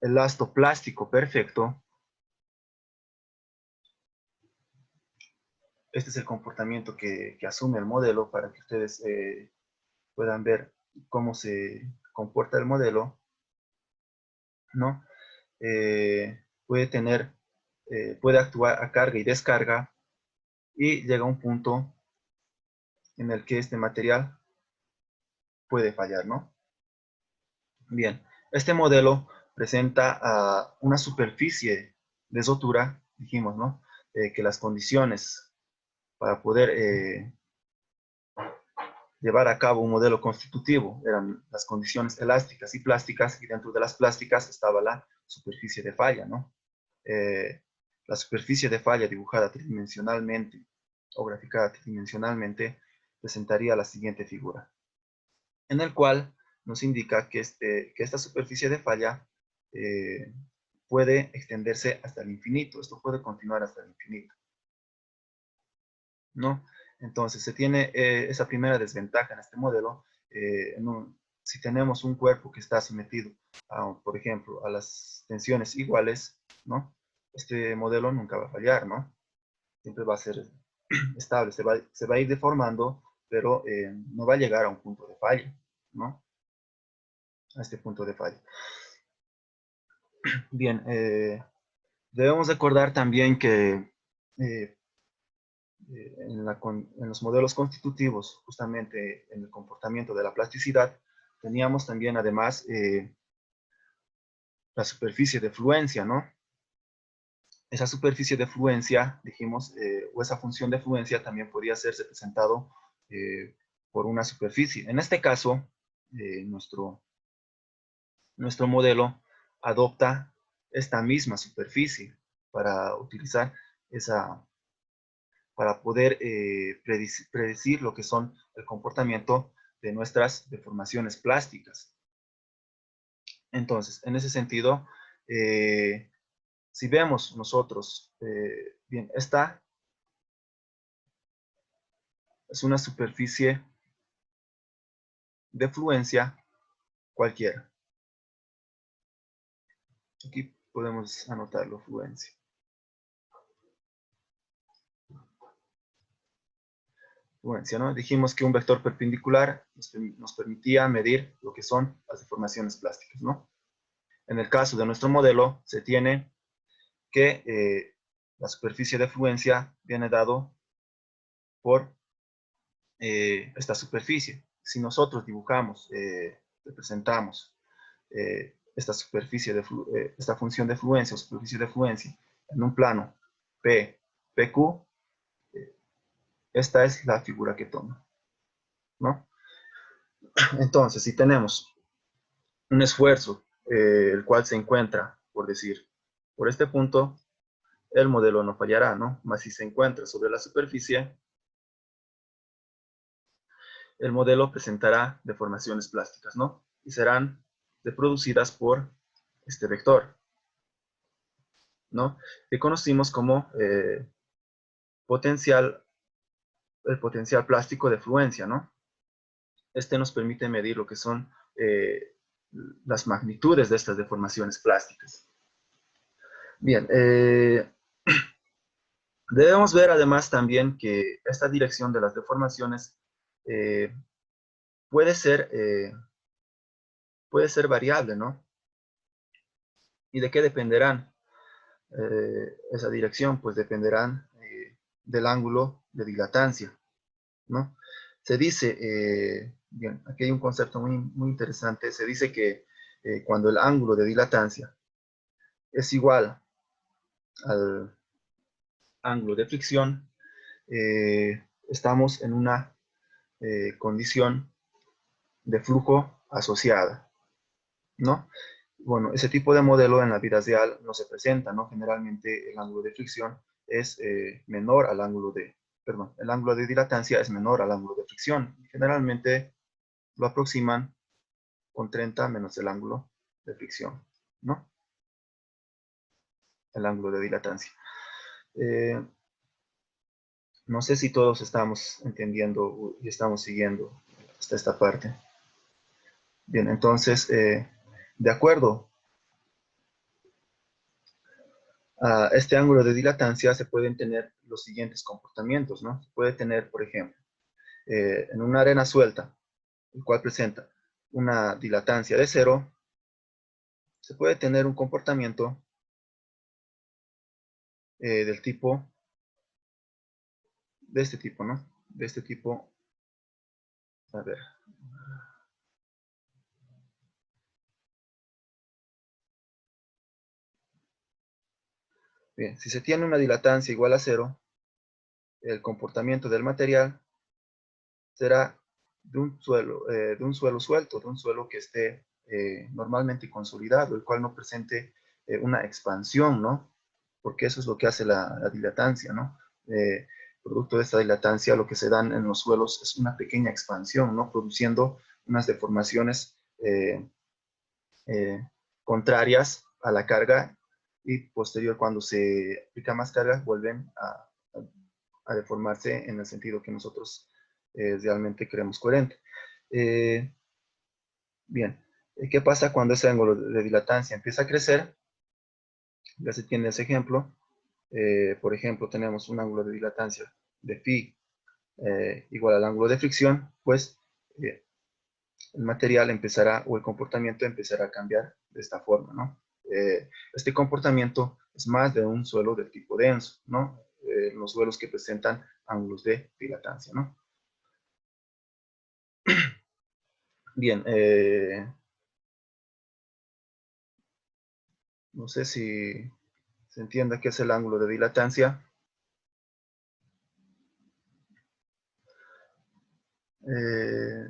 [SPEAKER 1] elastoplástico perfecto. Este es el comportamiento que asume el modelo para que ustedes puedan ver cómo se comporta el modelo, ¿no? Puede tener, puede actuar a carga y descarga y llega a un punto en el que este material puede fallar, ¿no? Bien, este modelo presenta una superficie de rotura, dijimos, ¿no? Que las condiciones para poder llevar a cabo un modelo constitutivo eran las condiciones elásticas y plásticas, y dentro de las plásticas estaba la superficie de falla, ¿no? La superficie de falla dibujada tridimensionalmente o graficada tridimensionalmente presentaría la siguiente figura, en el cual nos indica que, que esta superficie de falla puede extenderse hasta el infinito. Esto puede continuar hasta el infinito, ¿no? Entonces, se tiene esa primera desventaja en este modelo. Si tenemos un cuerpo que está sometido, por ejemplo, a las tensiones iguales, ¿no? Este modelo nunca va a fallar, ¿no? Siempre va a ser estable, se va a ir deformando, pero no va a llegar a un punto de falla, ¿no? A este punto de falla. Bien, debemos recordar también que en los modelos constitutivos, justamente en el comportamiento de la plasticidad, teníamos también además la superficie de fluencia, ¿no? Esa superficie de fluencia, dijimos, o esa función de fluencia también podía ser representado por una superficie. En este caso, nuestro modelo adopta esta misma superficie para utilizar esa, para poder predecir lo que son el comportamiento de nuestras deformaciones plásticas. Entonces, en ese sentido, si vemos nosotros, bien, esta es una superficie de fluencia cualquiera. Aquí podemos anotarlo, fluencia. Fluencia, ¿no? Dijimos que un vector perpendicular nos permitía medir lo que son las deformaciones plásticas, ¿no? En el caso de nuestro modelo, se tiene que la superficie de fluencia viene dado por esta superficie. Si nosotros dibujamos, representamos esta superficie esta función de fluencia o superficie de fluencia en un plano P, PQ, esta es la figura que toma, ¿no? Entonces, si tenemos un esfuerzo, el cual se encuentra, por decir, por este punto, el modelo no fallará, ¿no? Mas si se encuentra sobre la superficie, el modelo presentará deformaciones plásticas, ¿no? Y serán reproducidas por este vector, ¿no? Que conocimos como el potencial plástico de fluencia, ¿no? Este nos permite medir lo que son las magnitudes de estas deformaciones plásticas. Bien, debemos ver además también que esta dirección de las deformaciones puede ser variable, ¿no? ¿Y de qué dependerán? Esa dirección, pues dependerán del ángulo de dilatancia, ¿no? Se dice, bien, aquí hay un concepto muy interesante, se dice que cuando el ángulo de dilatancia es igual al ángulo de fricción, estamos en una condición de flujo asociada, ¿no? Bueno, ese tipo de modelo en la vida real no se presenta, ¿no? Generalmente el ángulo de fricción es menor al ángulo de, perdón, el ángulo de dilatancia es menor al ángulo de fricción. Generalmente lo aproximan con 30 menos el ángulo de fricción, ¿no? El ángulo de dilatancia. No sé si todos estamos entendiendo y estamos siguiendo hasta esta parte. Bien, entonces, de acuerdo a este ángulo de dilatancia se pueden tener los siguientes comportamientos, ¿no? Se puede tener, por ejemplo, en una arena suelta, el cual presenta una dilatancia de 0, se puede tener un comportamiento del tipo, de este tipo, ¿no? De este tipo, a ver. Bien, si se tiene una dilatancia igual a 0, el comportamiento del material será de un suelo suelto, de un suelo que esté normalmente consolidado, el cual no presente una expansión, ¿no? Porque eso es lo que hace la dilatancia, ¿no? Producto de esta dilatancia, lo que se dan en los suelos es una pequeña expansión, ¿no? Produciendo unas deformaciones contrarias a la carga y posterior, cuando se aplica más carga, vuelven a deformarse en el sentido que nosotros realmente creemos coherente. Bien, ¿qué pasa cuando ese ángulo de dilatancia empieza a crecer? Ya se tiene ese ejemplo. Por ejemplo, tenemos un ángulo de dilatancia de phi igual al ángulo de fricción, pues el material empezará, o el comportamiento empezará a cambiar de esta forma, ¿no? Este comportamiento es más de un suelo del tipo denso, ¿no? Los suelos que presentan ángulos de dilatancia, ¿no? Bien, no sé si se entiende qué es el ángulo de dilatancia. Eh,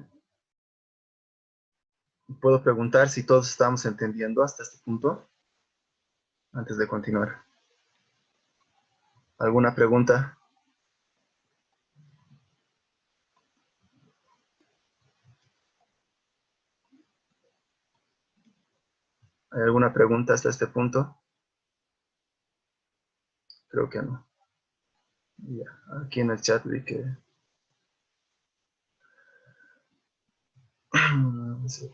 [SPEAKER 1] Puedo preguntar si todos estamos entendiendo hasta este punto, antes de continuar. ¿Alguna pregunta? ¿Hay alguna pregunta hasta este punto? creo que no. Ya, aquí en el chat vi que...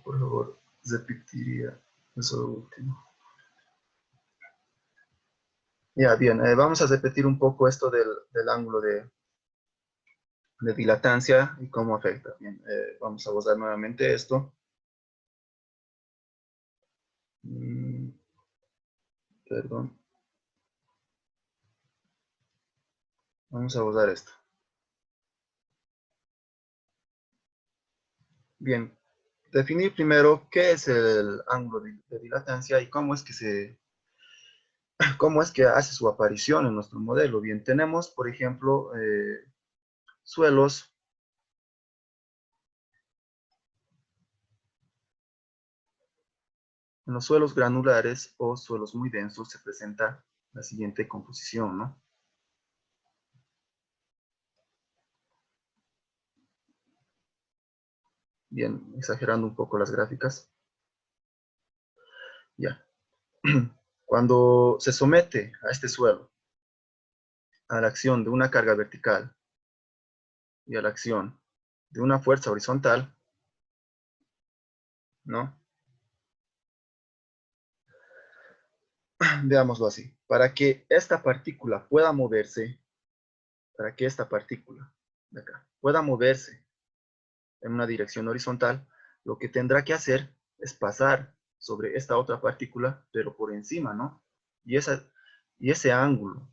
[SPEAKER 1] por favor, repetiría eso último. Ya, bien, vamos a repetir un poco esto del ángulo de dilatancia y cómo afecta. Bien, vamos a borrar nuevamente esto. Perdón. Vamos a borrar esto. Bien, definir primero qué es el ángulo de dilatancia y cómo es que hace su aparición en nuestro modelo. Bien, tenemos, por ejemplo, suelos. En los suelos granulares o suelos muy densos se presenta la siguiente composición, ¿no? Bien, exagerando un poco las gráficas. Ya. Cuando se somete a este suelo a la acción de una carga vertical y a la acción de una fuerza horizontal, ¿no? Veámoslo así. Para que esta partícula pueda moverse, para que esta partícula de acá pueda moverse en una dirección horizontal, lo que tendrá que hacer es pasar sobre esta otra partícula, pero por encima, ¿no? Y ese ángulo,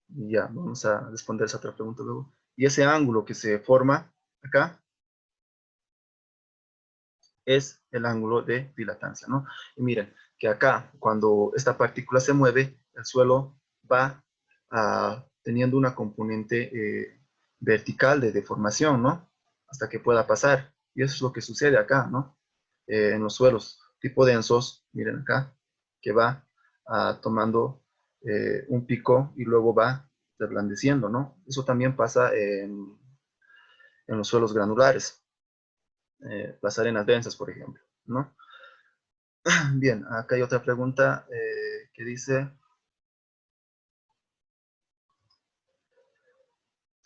[SPEAKER 1] ya, vamos a responder esa otra pregunta luego. Y ese ángulo que se forma acá es el ángulo de dilatancia, ¿no? Y miren, que acá, cuando esta partícula se mueve, el suelo va teniendo una componente vertical de deformación, ¿no? Hasta que pueda pasar. Y eso es lo que sucede acá, ¿no? En los suelos tipo densos, miren acá, que va tomando un pico y luego va reblandeciendo, ¿no? Eso también pasa en los suelos granulares, las arenas densas, por ejemplo, ¿no? Bien, acá hay otra pregunta que dice,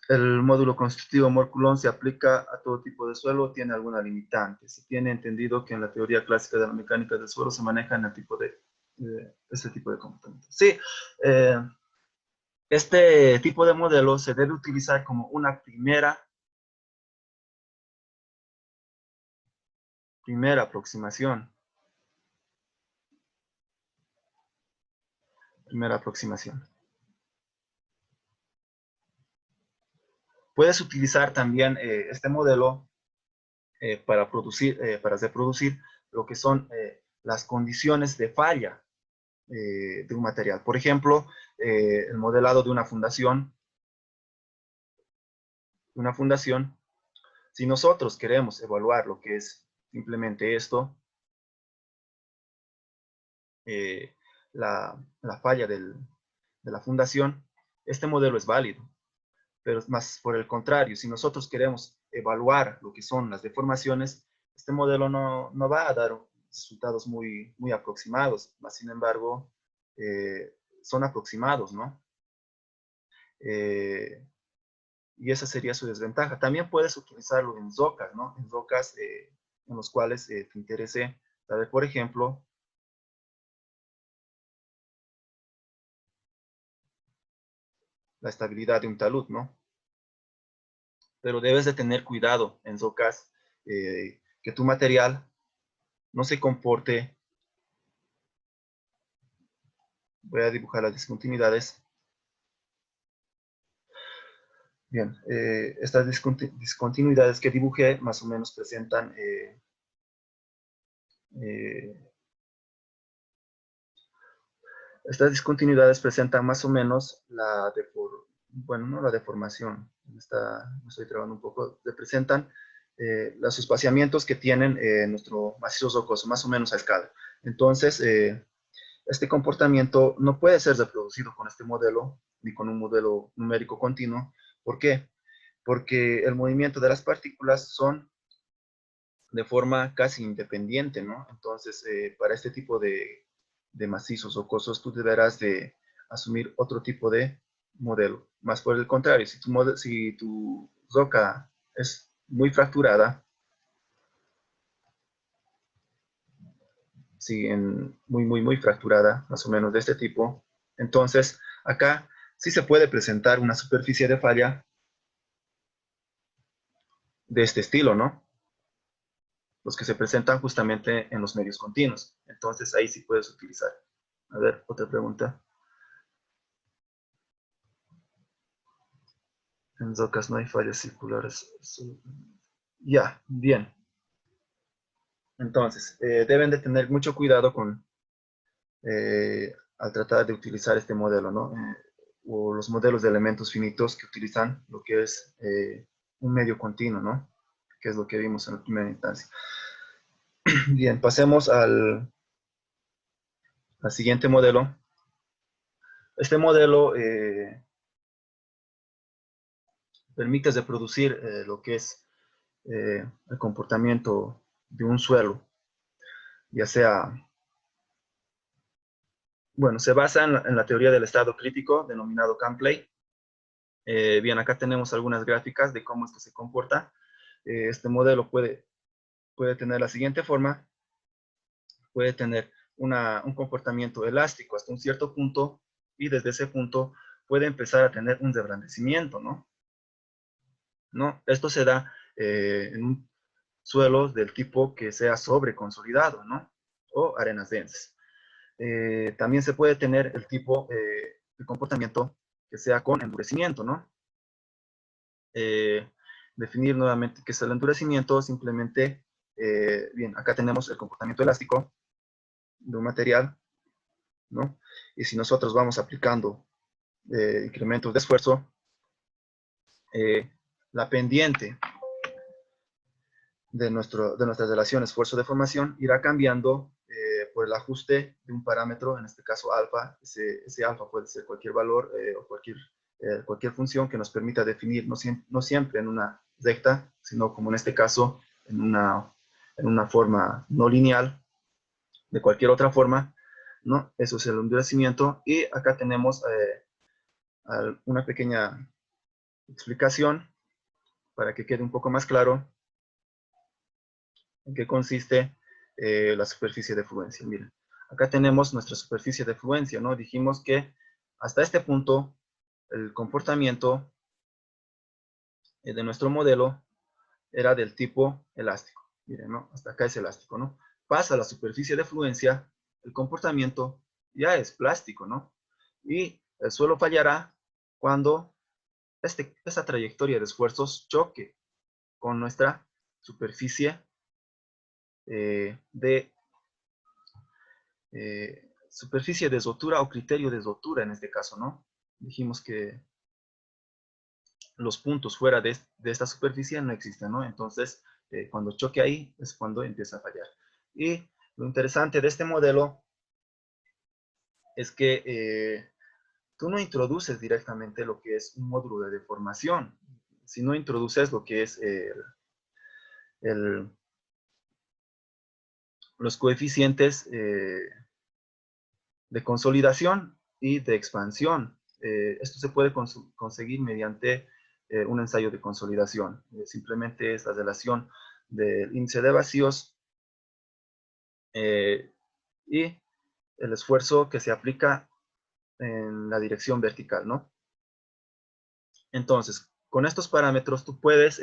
[SPEAKER 1] ¿el módulo constitutivo Mohr-Coulomb se aplica a todo tipo de suelo o tiene alguna limitante? Se tiene entendido que en la teoría clásica de la mecánica del suelo se manejan este tipo de comportamientos. Sí, este tipo de modelo se debe utilizar como una primera aproximación. Primera aproximación. Puedes utilizar también este modelo para reproducir lo que son las condiciones de falla de un material. Por ejemplo, el modelado de una fundación. Si nosotros queremos evaluar lo que es simplemente esto, la falla de la fundación, este modelo es válido. Pero más por el contrario, si nosotros queremos evaluar lo que son las deformaciones, este modelo no va a dar resultados muy aproximados, más sin embargo, son aproximados, ¿no? Y esa sería su desventaja. También puedes utilizarlo en rocas, ¿no? En rocas en los cuales te interese saber, por ejemplo, la estabilidad de un talud, ¿no? Pero debes de tener cuidado en rocas que tu material no se comporte. Voy a dibujar las discontinuidades. Bien, estas discontinuidades que dibujé más o menos presentan estas discontinuidades presentan más o menos bueno, no la deformación, me estoy trabando un poco, representan los espaciamientos que tienen nuestro macizo rocoso, más o menos a escala. Entonces, este comportamiento no puede ser reproducido con este modelo, ni con un modelo numérico continuo. ¿Por qué? Porque el movimiento de las partículas son de forma casi independiente, ¿no? Entonces, para este tipo de macizos o cosas, tú deberás de asumir otro tipo de modelo. Más por el contrario, si tu roca es muy fracturada, sí, muy fracturada, más o menos de este tipo, entonces acá sí se puede presentar una superficie de falla de este estilo, ¿no? Los que se presentan justamente en los medios continuos. Entonces ahí sí puedes utilizar. A ver, otra pregunta. En rocas no hay fallas circulares. Ya, bien. Entonces, deben de tener mucho cuidado al tratar de utilizar este modelo, ¿no? O los modelos de elementos finitos que utilizan lo que es un medio continuo, ¿no? Que es lo que vimos en la primera instancia. Bien, pasemos al siguiente modelo. Este modelo permite reproducir lo que es el comportamiento de un suelo, ya sea, bueno, se basa en la teoría del estado crítico, denominado Campley. Bien, acá tenemos algunas gráficas de cómo es que se comporta. Este modelo puede tener la siguiente forma, puede tener un comportamiento elástico hasta un cierto punto, y desde ese punto puede empezar a tener un reblandecimiento, ¿no? Esto se da en un suelo del tipo que sea sobreconsolidado, ¿no? O arenas densas. También se puede tener el tipo de comportamiento que sea con endurecimiento, ¿no? Definir nuevamente qué es el endurecimiento, simplemente, bien, acá tenemos el comportamiento elástico de un material, ¿no? Y si nosotros vamos aplicando incrementos de esfuerzo, la pendiente de nuestra relación esfuerzo-deformación irá cambiando por el ajuste de un parámetro, en este caso alfa. Ese alfa puede ser cualquier valor o cualquier función que nos permita definir, no siempre en una recta, sino como en este caso, en una forma no lineal, de cualquier otra forma, ¿no? Eso es el endurecimiento. Y acá tenemos una pequeña explicación para que quede un poco más claro en qué consiste la superficie de fluencia. Miren, acá tenemos nuestra superficie de fluencia, ¿no? Dijimos que hasta este punto el comportamiento de nuestro modelo era del tipo elástico. Miren, ¿no? Hasta acá es elástico, ¿no? Pasa a la superficie de fluencia, el comportamiento ya es plástico, ¿no? Y el suelo fallará cuando esta trayectoria de esfuerzos choque con nuestra superficie de superficie de rotura o criterio de rotura en este caso, ¿no? Dijimos que los puntos fuera de esta superficie no existen, ¿no? Entonces, cuando choque ahí es cuando empieza a fallar. Y lo interesante de este modelo es que tú no introduces directamente lo que es un módulo de deformación, sino introduces lo que es los coeficientes de consolidación y de expansión. Esto se puede conseguir mediante un ensayo de consolidación. Simplemente es la relación del índice de vacíos y el esfuerzo que se aplica en la dirección vertical, ¿no? Entonces, con estos parámetros tú puedes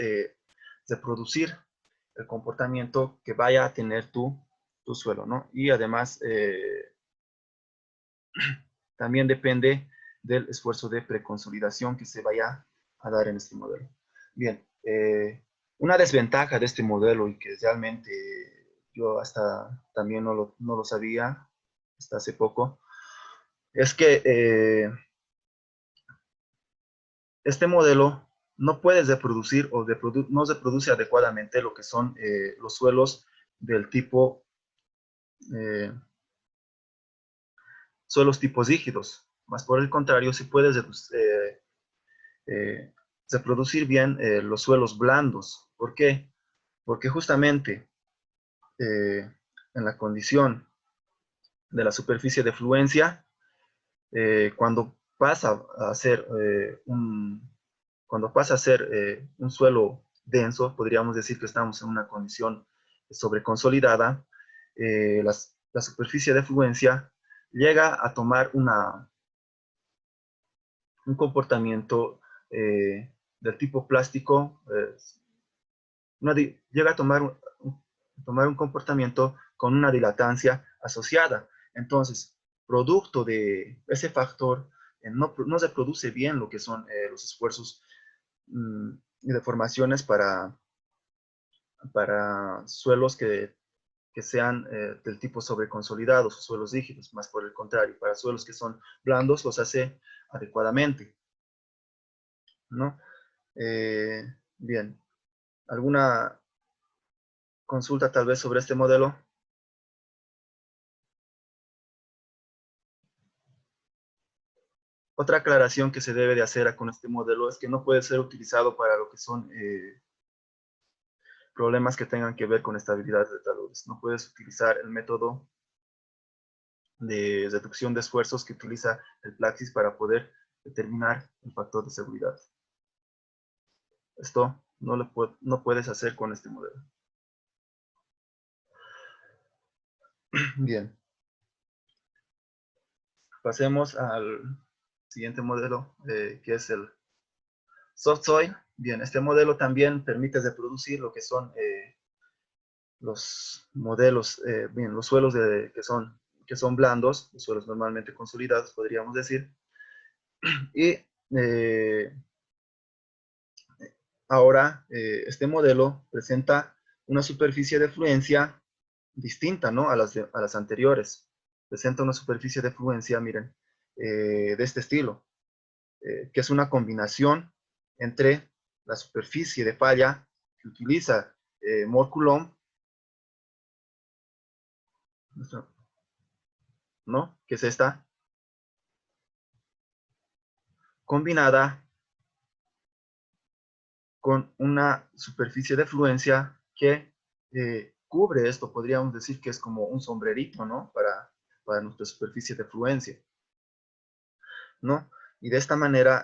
[SPEAKER 1] reproducir el comportamiento que vaya a tener tu suelo, ¿no? Y además, también depende del esfuerzo de preconsolidación que se vaya a dar en este modelo. Bien, una desventaja de este modelo, y que realmente yo hasta también no lo sabía hasta hace poco, es que este modelo no puede reproducir o no reproduce adecuadamente lo que son los suelos del tipo suelos tipos rígidos. Más por el contrario, se puede reproducir bien los suelos blandos. ¿Por qué? Porque justamente en la condición de la superficie de fluencia, cuando pasa a ser un suelo denso, podríamos decir que estamos en una condición sobreconsolidada. La superficie de fluencia llega a tomar un comportamiento del tipo plástico, llega a tomar un comportamiento con una dilatancia asociada. Entonces, producto de ese factor, no se produce bien lo que son los esfuerzos y deformaciones para suelos que sean del tipo sobreconsolidados o suelos rígidos, más por el contrario, para suelos que son blandos los hace adecuadamente, ¿no? Bien, ¿alguna consulta tal vez sobre este modelo? Otra aclaración que se debe de hacer con este modelo es que no puede ser utilizado para lo que son problemas que tengan que ver con estabilidad de taludes. No puedes utilizar el método de reducción de esfuerzos que utiliza el Plaxis para poder determinar el factor de seguridad. Esto no puedes hacer con este modelo. Bien. Pasemos al siguiente modelo, que es el soft soil. Bien, este modelo también permite reproducir lo que son los modelos, bien, los suelos que son blandos, los suelos normalmente consolidados, podríamos decir. Y ahora este modelo presenta una superficie de fluencia distinta, ¿no?, a las anteriores. Presenta una superficie de fluencia, miren, de este estilo, que es una combinación entre la superficie de falla que utiliza Moore-Coulomb, ¿no?, que es esta, combinada con una superficie de fluencia que cubre esto. Podríamos decir que es como un sombrerito, ¿no?, para nuestra superficie de fluencia, ¿no? Y de esta manera,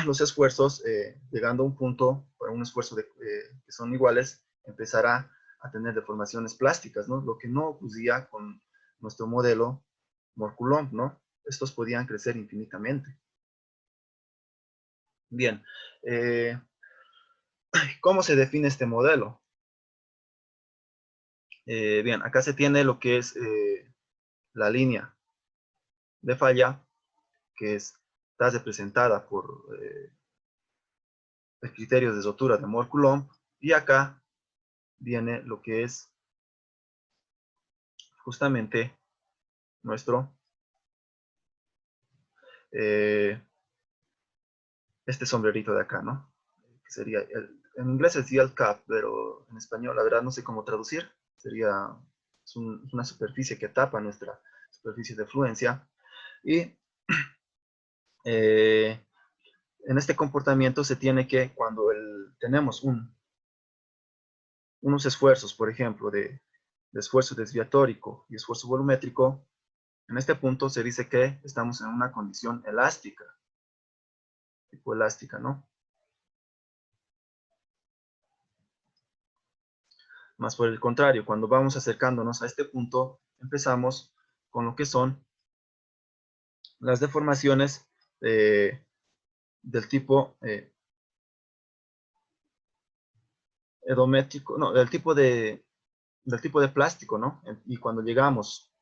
[SPEAKER 1] los esfuerzos, llegando a un punto, para un esfuerzo que son iguales, empezará a tener deformaciones plásticas, ¿no? Lo que no ocurría con nuestro modelo Moore-Coulomb, ¿no? Estos podían crecer infinitamente. Bien, ¿cómo se define este modelo? Bien, acá se tiene lo que es la línea de falla, que está representada por el criterio de rotura de Moore-Coulomb, y acá viene lo que es justamente nuestro, este sombrerito de acá, ¿no? Que sería, en inglés es yield cap, pero en español, la verdad, no sé cómo traducir. Es una superficie que tapa nuestra superficie de fluencia. Y en este comportamiento se tiene que, cuando tenemos unos esfuerzos, por ejemplo, de esfuerzo desviatórico y esfuerzo volumétrico, en este punto se dice que estamos en una condición elástica, tipo elástica, ¿no? Más por el contrario, cuando vamos acercándonos a este punto, empezamos con lo que son las deformaciones del tipo edométrico, no, del tipo de plástico, ¿no? Y cuando llegamos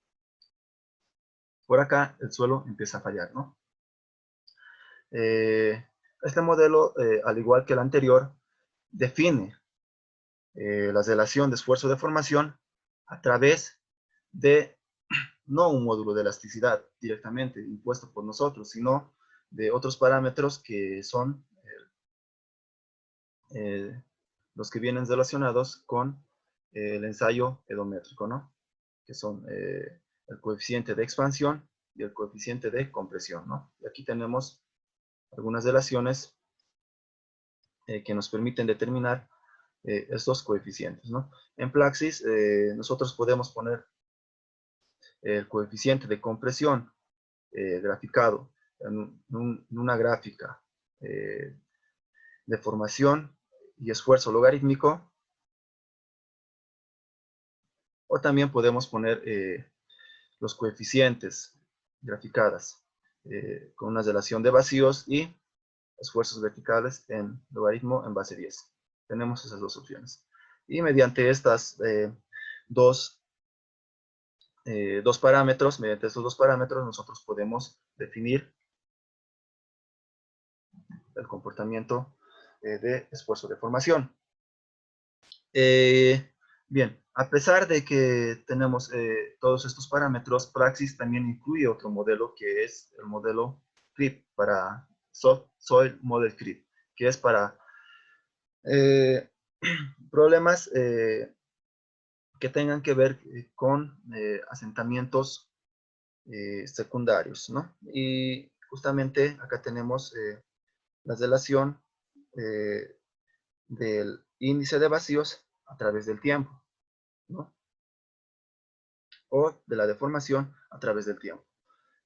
[SPEAKER 1] por acá, el suelo empieza a fallar, ¿no? Este modelo, al igual que el anterior, define la relación de esfuerzo de formación a través de no un módulo de elasticidad directamente impuesto por nosotros, sino de otros parámetros que son los que vienen relacionados con el ensayo edométrico, ¿no? Que son el coeficiente de expansión y el coeficiente de compresión, ¿no? Y aquí tenemos algunas relaciones que nos permiten determinar estos coeficientes, ¿no? En Praxis, nosotros podemos poner el coeficiente de compresión graficado en una gráfica de formación y esfuerzo logarítmico, o también podemos poner los coeficientes graficadas con una relación de vacíos y esfuerzos verticales en logaritmo en base 10. Tenemos esas dos opciones. Y mediante estas dos parámetros, mediante estos dos parámetros, nosotros podemos definir el comportamiento de esfuerzo de formación. Bien, a pesar de que tenemos todos estos parámetros, Praxis también incluye otro modelo que es el modelo CRIP, para Soil Model CRIP, que es para problemas que tengan que ver con asentamientos secundarios, ¿no? Y justamente acá tenemos la relación del índice de vacíos a través del tiempo, ¿no? O de la deformación a través del tiempo.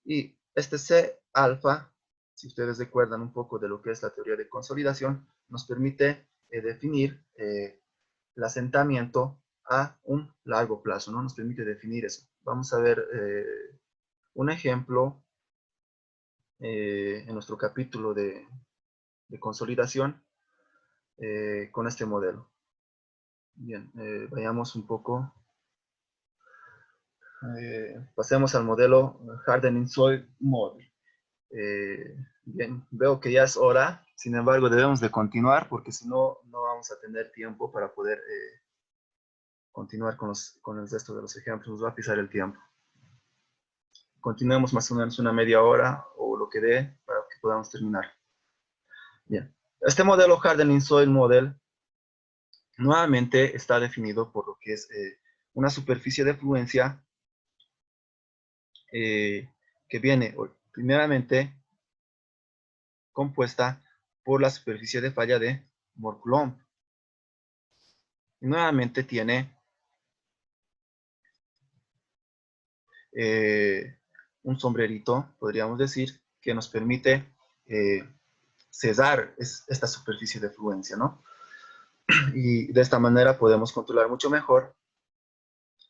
[SPEAKER 1] Y este C alfa, si ustedes recuerdan un poco de lo que es la teoría de consolidación, nos permite definir el asentamiento a un largo plazo, ¿no? Nos permite definir eso. Vamos a ver un ejemplo en nuestro capítulo de consolidación con este modelo. Bien, vayamos un poco. Pasemos al modelo Hardening Soil Model. Bien, veo que ya es hora, sin embargo debemos de continuar porque si no, no vamos a tener tiempo para poder continuar con el resto de los ejemplos, nos va a pisar el tiempo. Continuemos más o menos una media hora o lo que dé para que podamos terminar. Bien, este modelo Hardening Soil Model nuevamente está definido por lo que es una superficie de fluencia que viene primeramente compuesta por la superficie de falla de Mohr-Coulomb. Y nuevamente tiene un sombrerito, podríamos decir, que nos permite cesar esta superficie de fluencia, ¿no? Y de esta manera podemos controlar mucho mejor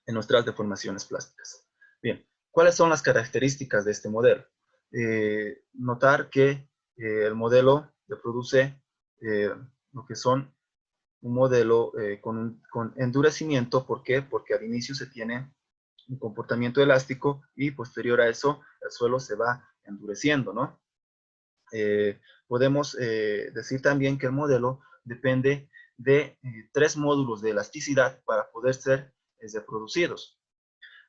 [SPEAKER 1] en nuestras deformaciones plásticas. Bien, ¿cuáles son las características de este modelo? Notar que el modelo reproduce lo que son un modelo con endurecimiento. ¿Por qué? Porque al inicio se tiene un comportamiento elástico y posterior a eso el suelo se va endureciendo, ¿no? Podemos decir también que el modelo depende de 3 módulos de elasticidad para poder ser reproducidos.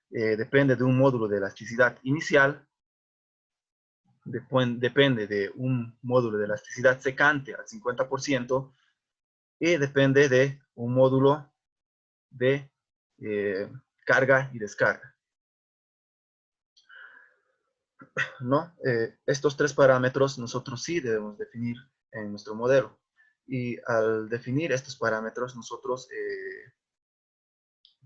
[SPEAKER 1] Depende de un módulo de elasticidad inicial, depende de un módulo de elasticidad secante al 50% y depende de un módulo de carga y descarga, ¿no? Estos 3 parámetros nosotros sí debemos definir en nuestro modelo. Y al definir estos parámetros nosotros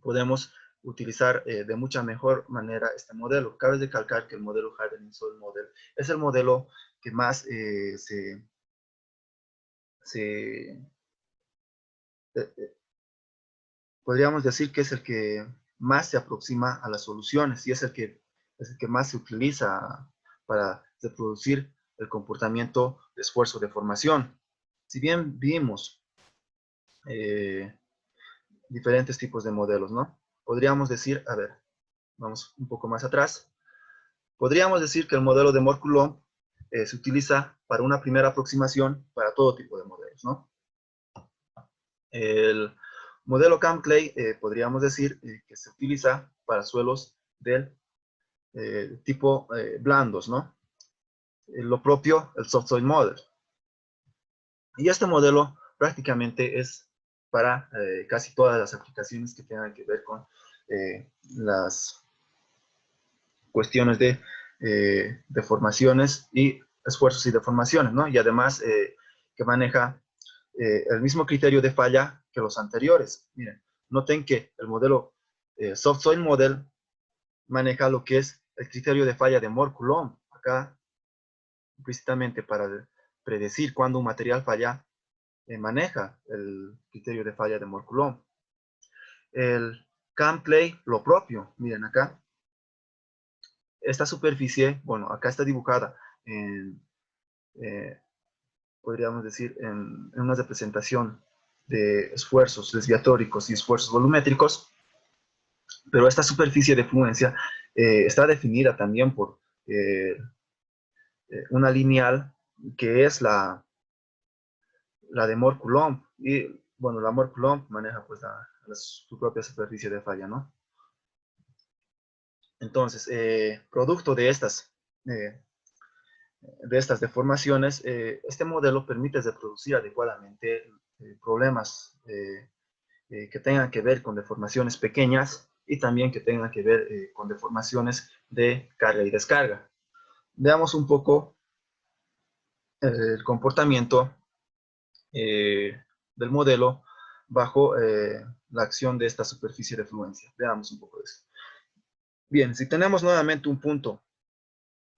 [SPEAKER 1] podemos utilizar de mucha mejor manera este modelo. Cabe recalcar que el modelo Hardening Soil Model es el modelo que más podríamos decir que es el que más se aproxima a las soluciones y es el que más se utiliza para reproducir el comportamiento de esfuerzo de formación. Si bien vimos diferentes tipos de modelos, ¿no? Podríamos decir, a ver, vamos un poco más atrás. Podríamos decir que el modelo de Mohr-Coulomb se utiliza para una primera aproximación para todo tipo de modelos, ¿no? El modelo Kamm-Clay podríamos decir que se utiliza para suelos del tipo blandos, ¿no? Lo propio, el Soft Soil Model. Y este modelo prácticamente es para casi todas las aplicaciones que tengan que ver con las cuestiones de deformaciones y esfuerzos y deformaciones, ¿no? Y además que maneja el mismo criterio de falla que los anteriores. Miren, noten que el modelo Soft Soil Model maneja lo que es el criterio de falla de Moore-Coulomb. Acá, implícitamente para predecir cuándo un material falla, maneja el criterio de falla de Moore-Coulomb. El CAMCLAY, lo propio. Miren acá. Esta superficie, bueno, acá está dibujada en, podríamos decir, en una representación de esfuerzos desviatóricos y esfuerzos volumétricos, pero esta superficie de fluencia está definida también por una lineal que es la de Moore-Coulomb, y bueno, la Moore-Coulomb maneja pues su propia superficie de falla, ¿no? Entonces, producto de estas deformaciones, este modelo permite reproducir adecuadamente problemas que tengan que ver con deformaciones pequeñas y también que tengan que ver con deformaciones de carga y descarga. Veamos un poco el comportamiento del modelo bajo la acción de esta superficie de fluencia. Veamos un poco de eso. Bien, si tenemos nuevamente un punto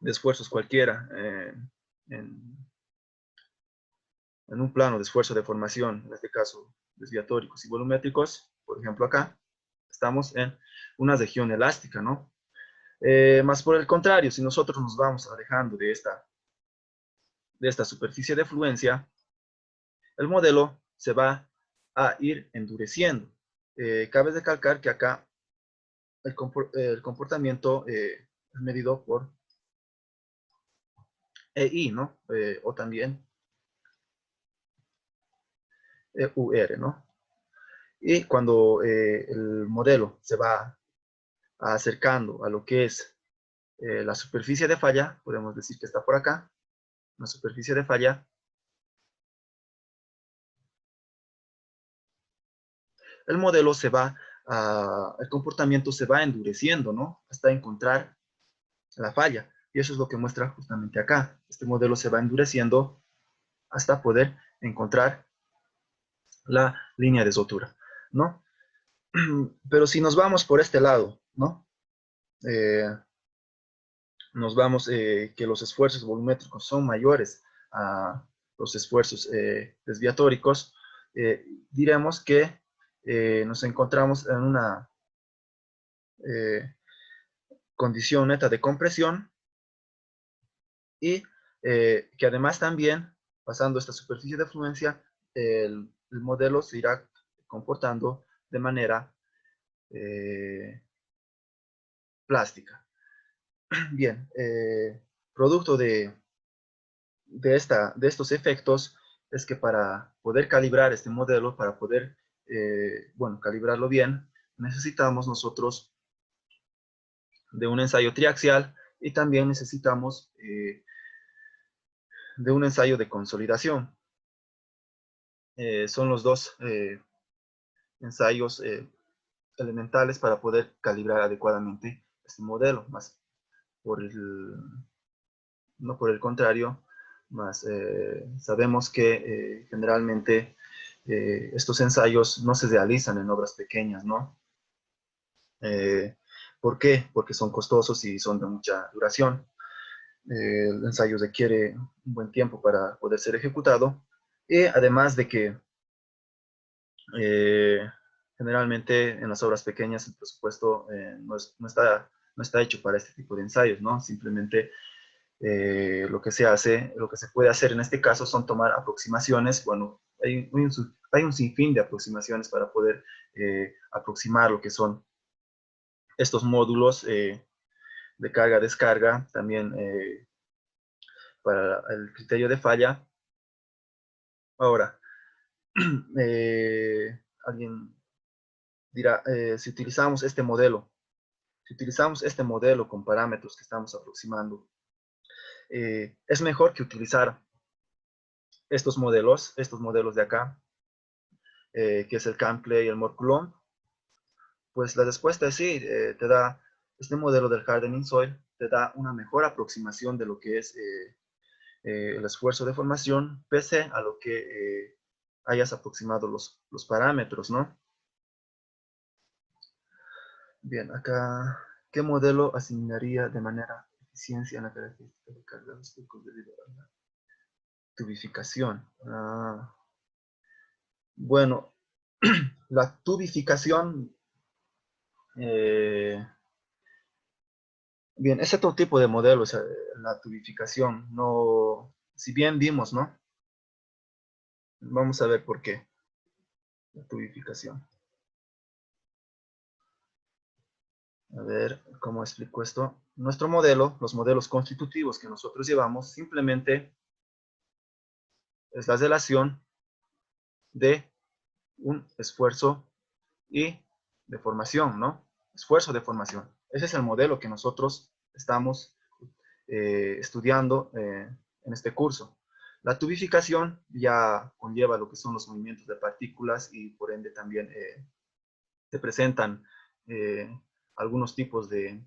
[SPEAKER 1] de esfuerzos cualquiera en un plano de esfuerzo de formación, en este caso desviatóricos y volumétricos, por ejemplo acá, estamos en una región elástica, ¿no? Más por el contrario, si nosotros nos vamos alejando de esta superficie de fluencia, el modelo se va a ir endureciendo. Cabe recalcar que acá el comportamiento es medido por EI, ¿no? O también EUR, ¿no? Y cuando el modelo se va acercando a lo que es la superficie de falla, podemos decir que está por acá, la superficie de falla, el modelo el comportamiento se va endureciendo, ¿no? Hasta encontrar la falla. Y eso es lo que muestra justamente acá. Este modelo se va endureciendo hasta poder encontrar la línea de sutura, ¿no? Pero si nos vamos por este lado, ¿no? Nos vamos que los esfuerzos volumétricos son mayores a los esfuerzos desviatóricos, diremos que nos encontramos en una condición neta de compresión y que además también, pasando esta superficie de fluencia, el modelo se irá comportando de manera plástica. Bien, producto de estos efectos es que para poder calibrar este modelo, para poder, bueno, calibrarlo bien, necesitamos nosotros de un ensayo triaxial y también necesitamos de un ensayo de consolidación. Son los dos ensayos elementales para poder calibrar adecuadamente este modelo, más no por el contrario, más sabemos que generalmente estos ensayos no se realizan en obras pequeñas, ¿no? ¿Por qué? Porque son costosos y son de mucha duración. El ensayo requiere un buen tiempo para poder ser ejecutado, y además de que generalmente en las obras pequeñas el presupuesto no está hecho para este tipo de ensayos, ¿no? Simplemente lo que se puede hacer en este caso son tomar aproximaciones. Bueno, hay un sinfín de aproximaciones para poder aproximar lo que son estos módulos de carga-descarga, también para el criterio de falla. Ahora, alguien dirá, si utilizamos este modelo con parámetros que estamos aproximando, es mejor que utilizar estos modelos de acá, que es el CAMCLAY y el Moore-Coulomb. Pues la respuesta es sí, este modelo del hardening soil te da una mejor aproximación de lo que es el esfuerzo de formación, pese a lo que hayas aproximado los parámetros, ¿no? Bien, acá, ¿qué modelo asignaría de manera eficiencia en la característica de carga de los picos debido a la tubificación? Bueno, la tubificación, bien, es otro tipo de modelo, o sea, la tubificación, no, si bien vimos, ¿no? Vamos a ver por qué, la tubificación. A ver, ¿cómo explico esto? Nuestro modelo, los modelos constitutivos que nosotros llevamos, simplemente es la relación de un esfuerzo y deformación, ¿no? Esfuerzo, deformación. Ese es el modelo que nosotros estamos estudiando en este curso. La tubificación ya conlleva lo que son los movimientos de partículas y por ende también se presentan eh, algunos tipos de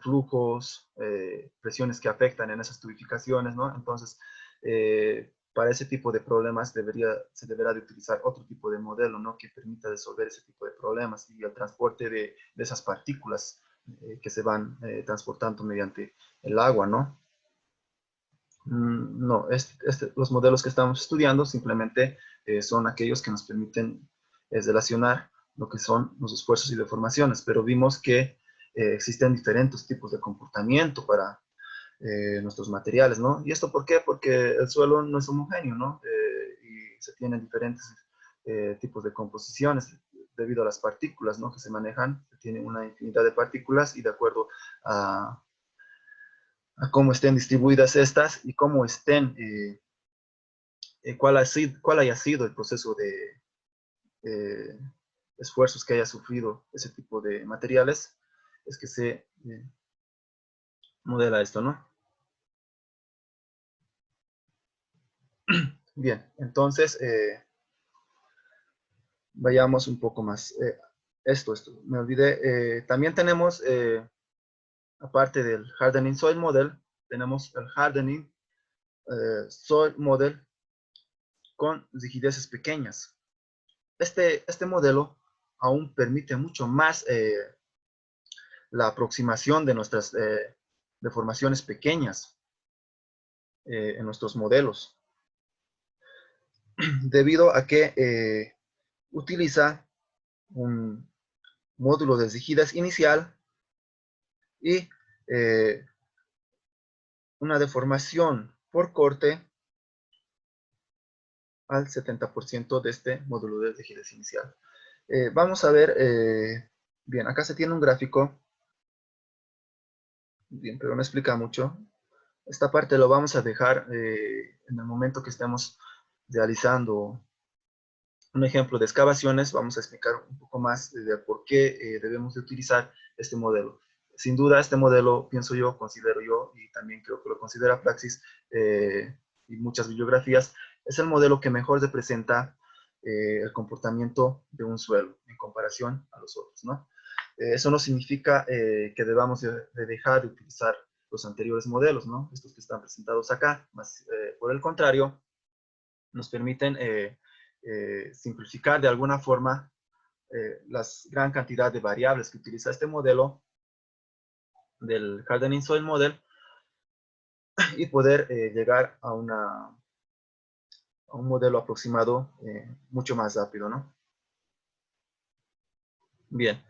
[SPEAKER 1] flujos, presiones que afectan en esas tubificaciones, ¿no? Entonces, para ese tipo de problemas se deberá de utilizar otro tipo de modelo, ¿no? Que permita resolver ese tipo de problemas y el transporte de esas partículas que se van transportando mediante el agua, ¿no? No, los modelos que estamos estudiando simplemente son aquellos que nos permiten relacionar lo que son los esfuerzos y deformaciones, pero vimos que existen diferentes tipos de comportamiento para nuestros materiales, ¿no? ¿Y esto por qué? Porque el suelo no es homogéneo, ¿no? Y se tienen diferentes tipos de composiciones debido a las partículas, ¿no? Que se manejan, se tiene una infinidad de partículas y de acuerdo a cómo estén distribuidas estas y cómo estén, cuál haya sido el proceso de esfuerzos que haya sufrido ese tipo de materiales, es que se modela esto, ¿no? Bien, entonces, vayamos un poco más. Esto, me olvidé. También tenemos, aparte del Hardening Soil Model, tenemos el Hardening Soil Model con rigideces pequeñas. Este modelo aún permite mucho más la aproximación de nuestras deformaciones pequeñas en nuestros modelos, debido a que utiliza un módulo de rigidez inicial y una deformación por corte al 70% de este módulo de rigidez inicial. Vamos a ver, bien, acá se tiene un gráfico, bien, pero no explica mucho. Esta parte lo vamos a dejar en el momento que estemos realizando un ejemplo de excavaciones. Vamos a explicar un poco más de por qué debemos de utilizar este modelo. Sin duda, este modelo, pienso yo, considero yo, y también creo que lo considera Praxis y muchas bibliografías, es el modelo que mejor representa el comportamiento de un suelo en comparación a los otros, ¿no? Eso no significa que debamos de dejar de utilizar los anteriores modelos, ¿no? Estos que están presentados acá, más por el contrario, nos permiten simplificar de alguna forma la gran cantidad de variables que utiliza este modelo del Hardening Soil Model y poder llegar a un modelo aproximado mucho más rápido, ¿no? Bien,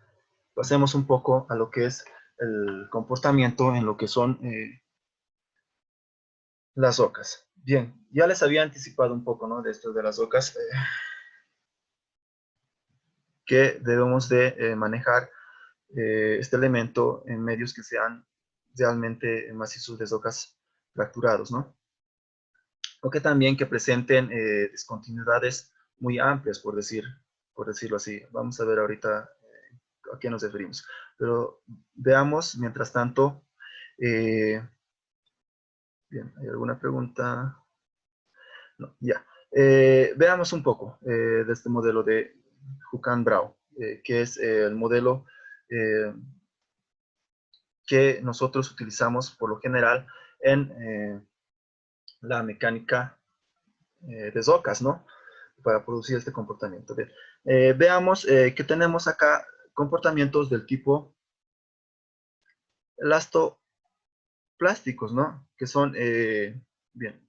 [SPEAKER 1] pasemos un poco a lo que es el comportamiento en lo que son las rocas. Bien, ya les había anticipado un poco, ¿no? De esto de las rocas, que debemos de manejar este elemento en medios que sean realmente macizos de rocas fracturados, ¿no? O que también que presenten discontinuidades muy amplias, por decirlo así. Vamos a ver ahorita a qué nos referimos. Pero veamos, mientras tanto, bien, ¿hay alguna pregunta? No, ya. Veamos un poco de este modelo de Jukan-Brau, que es el modelo que nosotros utilizamos por lo general en la mecánica de Zocas, ¿no? Para producir este comportamiento. Bien. Veamos que tenemos acá comportamientos del tipo elastoplásticos, ¿no? Que son, bien,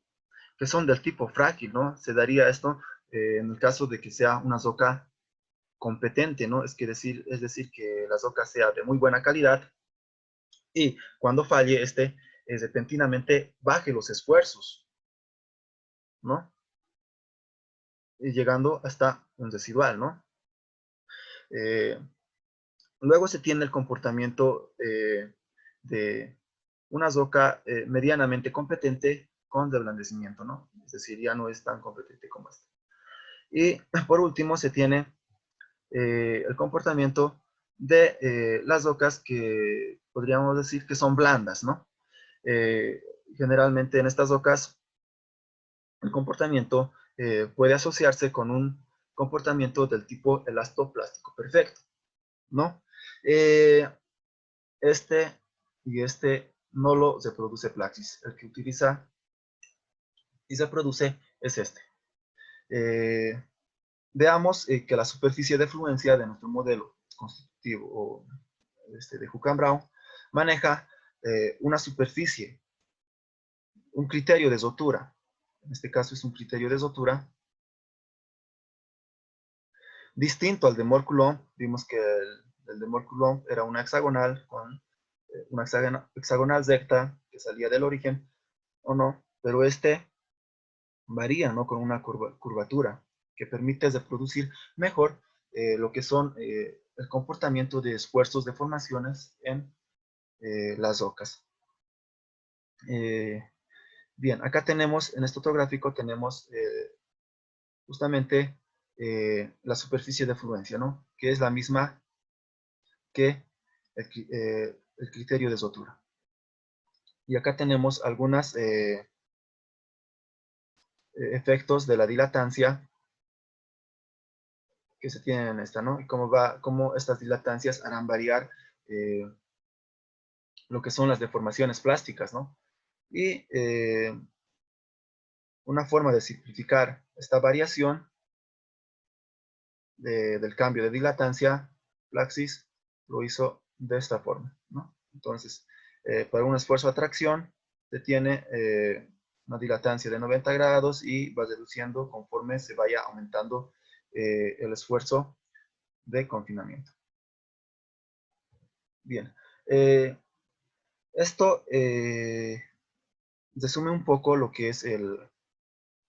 [SPEAKER 1] que son del tipo frágil, ¿no? Se daría esto en el caso de que sea una zoca competente, ¿no? Es decir, que la zoca sea de muy buena calidad y cuando falle, repentinamente baje los esfuerzos, ¿no? Y llegando hasta un residual, ¿no? Eh, Luego se tiene el comportamiento de una zoca medianamente competente con reblandecimiento, ¿no? Es decir, ya no es tan competente como esta. Y por último se tiene el comportamiento de las zocas que podríamos decir que son blandas, ¿no? Eh, Generalmente en estas zocas el comportamiento puede asociarse con un comportamiento del tipo elastoplástico perfecto, ¿no? Eh, Este y este no lo reproduce Plaxis. El que utiliza y se produce es este. Eh, Veamos que la superficie de fluencia de nuestro modelo constitutivo o de Huckenbraun maneja una superficie, un criterio de rotura. En este caso es un criterio de rotura distinto al de Moore-Coulomb. Vimos que el de Moore-Coulomb era una hexagonal con una hexagonal recta que salía del origen, o no, pero este varía, ¿no? Con una curvatura que permite reproducir mejor lo que son el comportamiento de esfuerzos de formaciones en las rocas. Bien, acá tenemos, en este otro gráfico tenemos justamente la superficie de fluencia, ¿no? Que es la misma que el criterio de rotura. Y acá tenemos algunos efectos de la dilatancia que se tienen en esta, ¿no? Y cómo estas dilatancias harán variar lo que son las deformaciones plásticas, ¿no? Y una forma de simplificar esta variación del cambio de dilatancia, Plaxis lo hizo de esta forma, ¿no? Entonces, para un esfuerzo de atracción, se tiene una dilatancia de 90 grados y va reduciendo conforme se vaya aumentando el esfuerzo de confinamiento. Bien, esto resume un poco lo que es el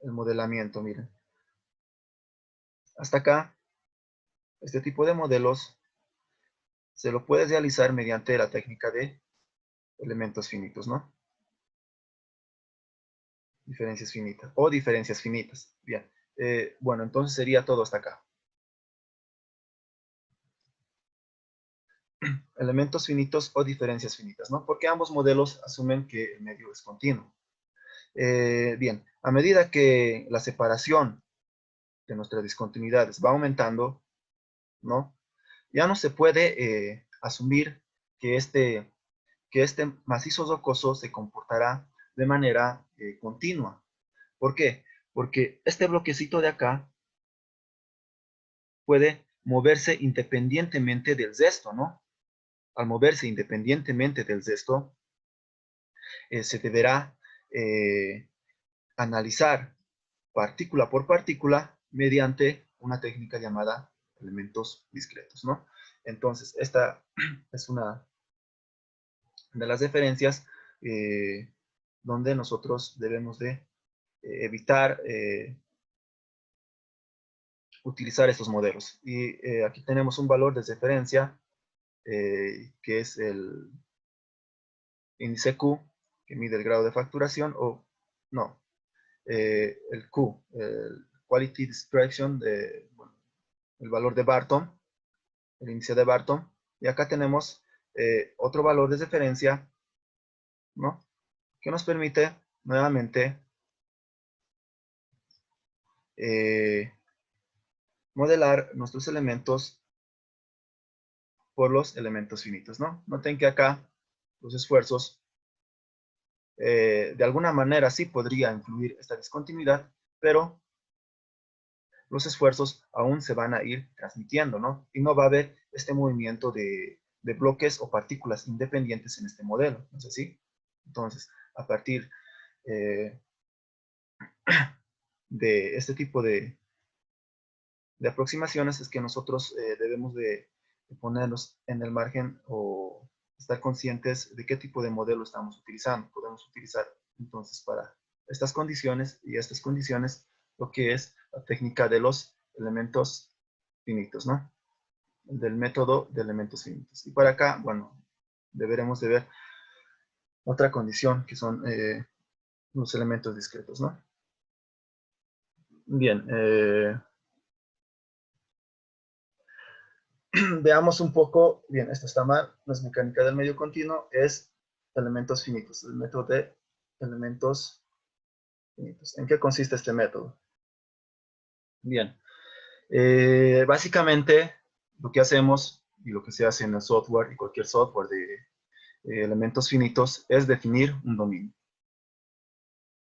[SPEAKER 1] modelamiento, miren. Hasta acá, este tipo de modelos se lo puede realizar mediante la técnica de elementos finitos, ¿no? Diferencias finitas o diferencias finitas. Bien, bueno, entonces sería todo hasta acá. Elementos finitos o diferencias finitas, ¿no? Porque ambos modelos asumen que el medio es continuo. Bien, a medida que la separación de nuestras discontinuidades va aumentando, ¿no? Ya no se puede asumir que este macizo rocoso se comportará de manera continua. ¿Por qué? Porque este bloquecito de acá puede moverse independientemente del resto, ¿no? Al moverse independientemente del resto, se deberá analizar partícula por partícula mediante una técnica llamada elementos discretos, ¿no? Entonces, esta es una de las referencias donde nosotros debemos de evitar utilizar estos modelos. Y aquí tenemos un valor de referencia que es el índice Q, que mide el grado de facturación, o no, el Q, el Quality Distraction, bueno, el valor de Barton, el índice de Barton. Y acá tenemos otro valor de referencia, ¿no? Que nos permite nuevamente modelar nuestros elementos por los elementos finitos, ¿no? Noten que acá los esfuerzos De alguna manera sí podría influir esta discontinuidad, pero los esfuerzos aún se van a ir transmitiendo, ¿no? Y no va a haber este movimiento de bloques o partículas independientes en este modelo, ¿no es así? Entonces, a partir de este tipo de aproximaciones es que nosotros debemos de ponernos en el margen o estar conscientes de qué tipo de modelo estamos utilizando. Podemos utilizar entonces para estas condiciones y estas condiciones lo que es la técnica de los elementos finitos, ¿no? Del método de elementos finitos. Y para acá, bueno, deberemos de ver otra condición que son los elementos discretos, ¿no? Bien, veamos un poco, bien, esto está mal, no es mecánica del medio continuo, es elementos finitos, el método de elementos finitos. ¿En qué consiste este método? Bien, básicamente lo que hacemos y lo que se hace en el software y cualquier software de elementos finitos es definir un dominio.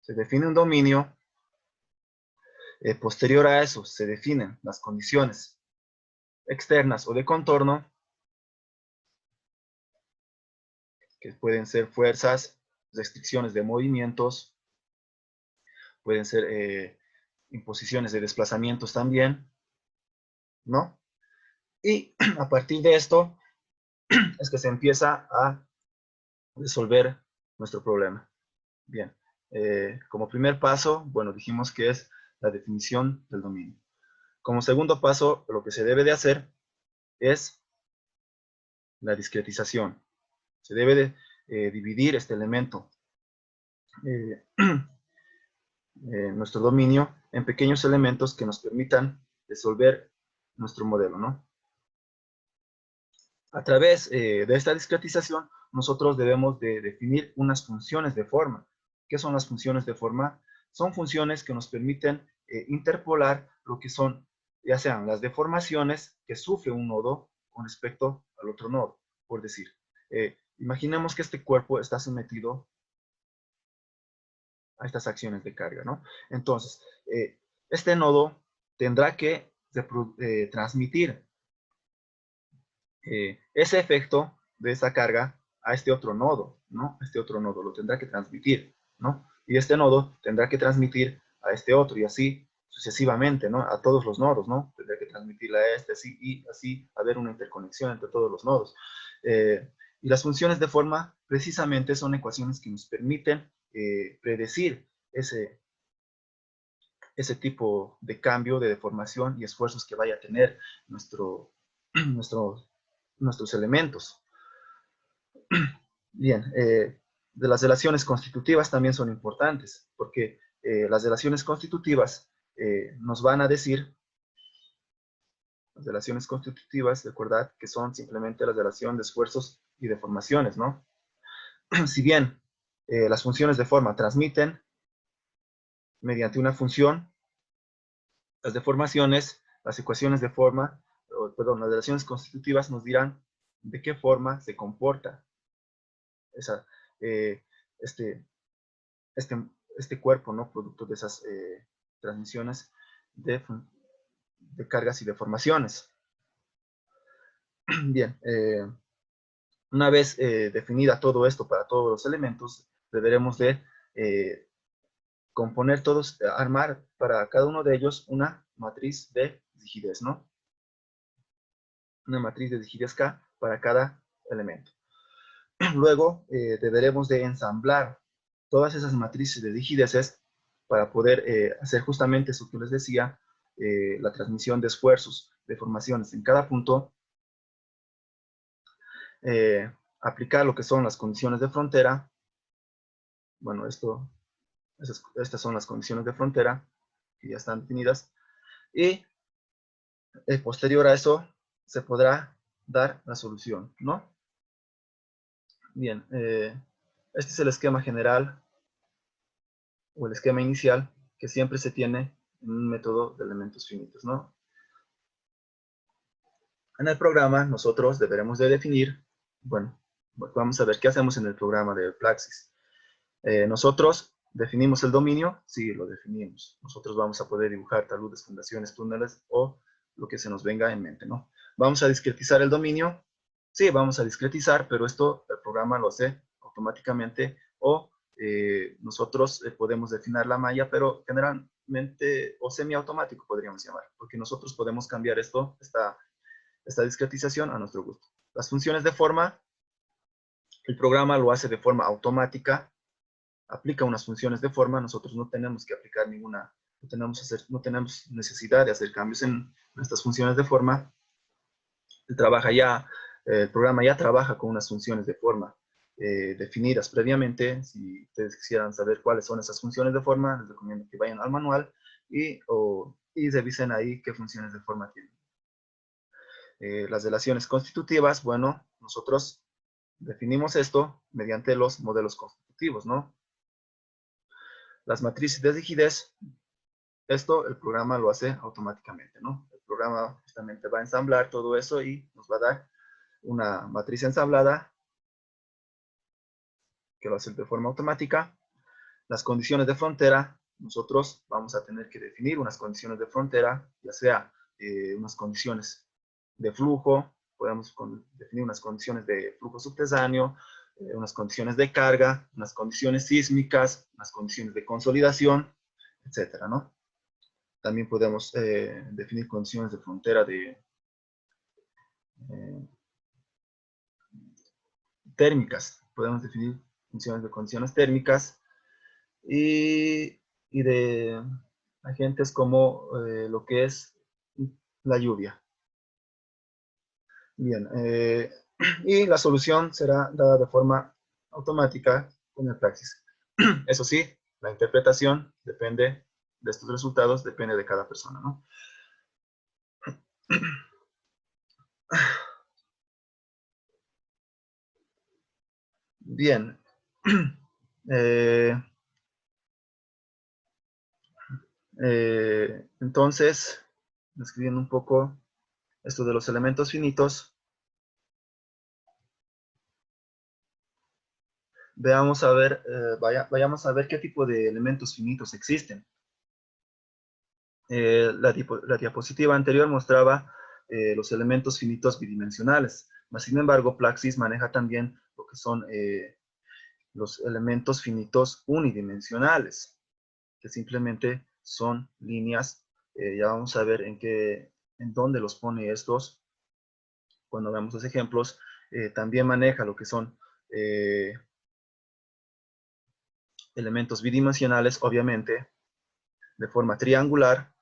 [SPEAKER 1] Se define un dominio, posterior a eso se definen las condiciones externas o de contorno, que pueden ser fuerzas, restricciones de movimientos, pueden ser imposiciones de desplazamientos también, ¿no? Y a partir de esto es que se empieza a resolver nuestro problema. Bien, como primer paso, bueno, dijimos que es la definición del dominio. Como segundo paso, lo que se debe de hacer es la discretización. Se debe de dividir este elemento, nuestro dominio, en pequeños elementos que nos permitan resolver nuestro modelo, ¿no? A través de esta discretización, nosotros debemos de definir unas funciones de forma. ¿Qué son las funciones de forma? Son funciones que nos permiten interpolar lo que son, ya sean las deformaciones que sufre un nodo con respecto al otro nodo. Por decir, imaginemos que este cuerpo está sometido a estas acciones de carga, ¿no? Entonces, este nodo tendrá que transmitir ese efecto de esa carga a este otro nodo, ¿no? Este otro nodo lo tendrá que transmitir, ¿no? Y este nodo tendrá que transmitir a este otro y así sucesivamente, ¿no? A todos los nodos, ¿no? Tendrá que transmitirle a este así y así haber una interconexión entre todos los nodos. Y las funciones de forma precisamente son ecuaciones que nos permiten predecir ese tipo de cambio, de deformación y esfuerzos que vaya a tener nuestros elementos. Bien, de las relaciones constitutivas también son importantes, porque las relaciones constitutivas nos van a decir, las relaciones constitutivas, recordad que son simplemente la relación de esfuerzos y deformaciones, ¿no? Si bien las funciones de forma transmiten mediante una función, las deformaciones, las ecuaciones de forma, perdón, las relaciones constitutivas nos dirán de qué forma se comporta esa, eh, este, este, este cuerpo, ¿no? Producto de esas transmisiones de cargas y deformaciones. Bien, una vez definida todo esto para todos los elementos, deberemos de componer todos, armar para cada uno de ellos una matriz de rigidez, ¿no? Una matriz de rigidez K para cada elemento. Luego deberemos de ensamblar todas esas matrices de rigideces para poder hacer justamente eso que les decía, la transmisión de esfuerzos, deformaciones en cada punto, aplicar lo que son las condiciones de frontera. Bueno, estas son las condiciones de frontera que ya están definidas. Y posterior a eso se podrá dar la solución, ¿no? Bien, este es el esquema general o el esquema inicial que siempre se tiene en un método de elementos finitos, ¿no? En el programa nosotros deberemos de definir, bueno, vamos a ver qué hacemos en el programa de Praxis. Nosotros definimos el dominio, sí, lo definimos. Nosotros vamos a poder dibujar taludes, fundaciones, túneles o lo que se nos venga en mente, ¿no? Vamos a discretizar el dominio, sí, vamos a discretizar, pero esto el programa lo hace automáticamente o nosotros podemos definir la malla, pero generalmente o semiautomático podríamos llamar, porque nosotros podemos cambiar esta discretización a nuestro gusto. Las funciones de forma, el programa lo hace de forma automática, aplica unas funciones de forma, nosotros no tenemos que aplicar ninguna, no tenemos necesidad de hacer cambios en nuestras funciones de forma. El programa ya trabaja con unas funciones de forma definidas previamente. Si ustedes quisieran saber cuáles son esas funciones de forma, les recomiendo que vayan al manual y revisen ahí qué funciones de forma tienen. Las relaciones constitutivas, bueno, nosotros definimos esto mediante los modelos constitutivos, ¿no? Las matrices de rigidez, esto el programa lo hace automáticamente, ¿no? El programa justamente va a ensamblar todo eso y nos va a dar una matriz ensamblada que lo hace de forma automática. Las condiciones de frontera, nosotros vamos a tener que definir unas condiciones de frontera, ya sea unas condiciones de flujo, podemos definir unas condiciones de flujo subterráneo, unas condiciones de carga, unas condiciones sísmicas, unas condiciones de consolidación, etcétera, ¿no? También podemos definir condiciones de frontera térmicas. Podemos definir funciones de condiciones térmicas y de agentes como lo que es la lluvia. Bien, y la solución será dada de forma automática con el praxis. Eso sí, la interpretación depende de estos resultados, depende de cada persona, ¿no? Bien. Entonces, describiendo un poco esto de los elementos finitos, vayamos a ver qué tipo de elementos finitos existen. La diapositiva anterior mostraba los elementos finitos bidimensionales, mas sin embargo Praxis maneja también lo que son los elementos finitos unidimensionales, que simplemente son líneas. Ya vamos a ver en dónde los pone estos cuando veamos los ejemplos. También maneja lo que son elementos bidimensionales, obviamente, de forma triangular.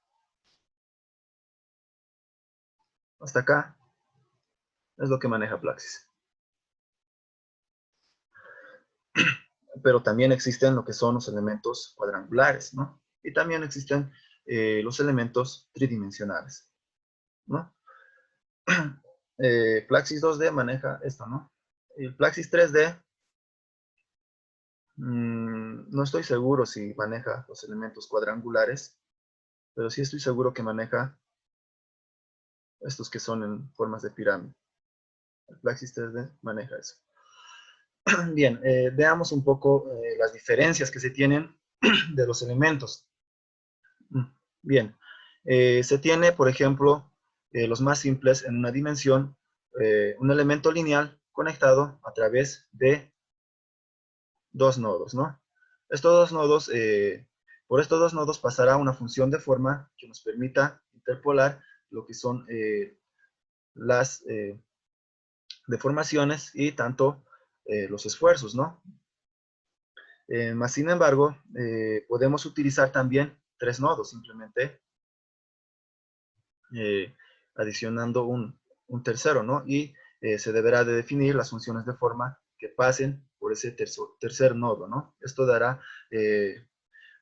[SPEAKER 1] Hasta acá es lo que maneja Praxis. Pero también existen lo que son los elementos cuadrangulares, ¿no? Y también existen los elementos tridimensionales, ¿no? Praxis 2D maneja esto, ¿no? El Praxis 3D, no estoy seguro si maneja los elementos cuadrangulares, pero sí estoy seguro que maneja estos que son en formas de pirámide. El Praxis 3D maneja eso. Bien, veamos un poco las diferencias que se tienen de los elementos. Bien, se tiene, por ejemplo, los más simples en una dimensión, un elemento lineal conectado a través de dos nodos, ¿no? Por estos dos nodos pasará una función de forma que nos permita interpolar lo que son las deformaciones y tanto los esfuerzos, ¿no? Más sin embargo, podemos utilizar también tres nodos, simplemente adicionando un tercero, ¿no? Y se deberá de definir las funciones de forma que pasen por ese tercer nodo, ¿no? Esto dará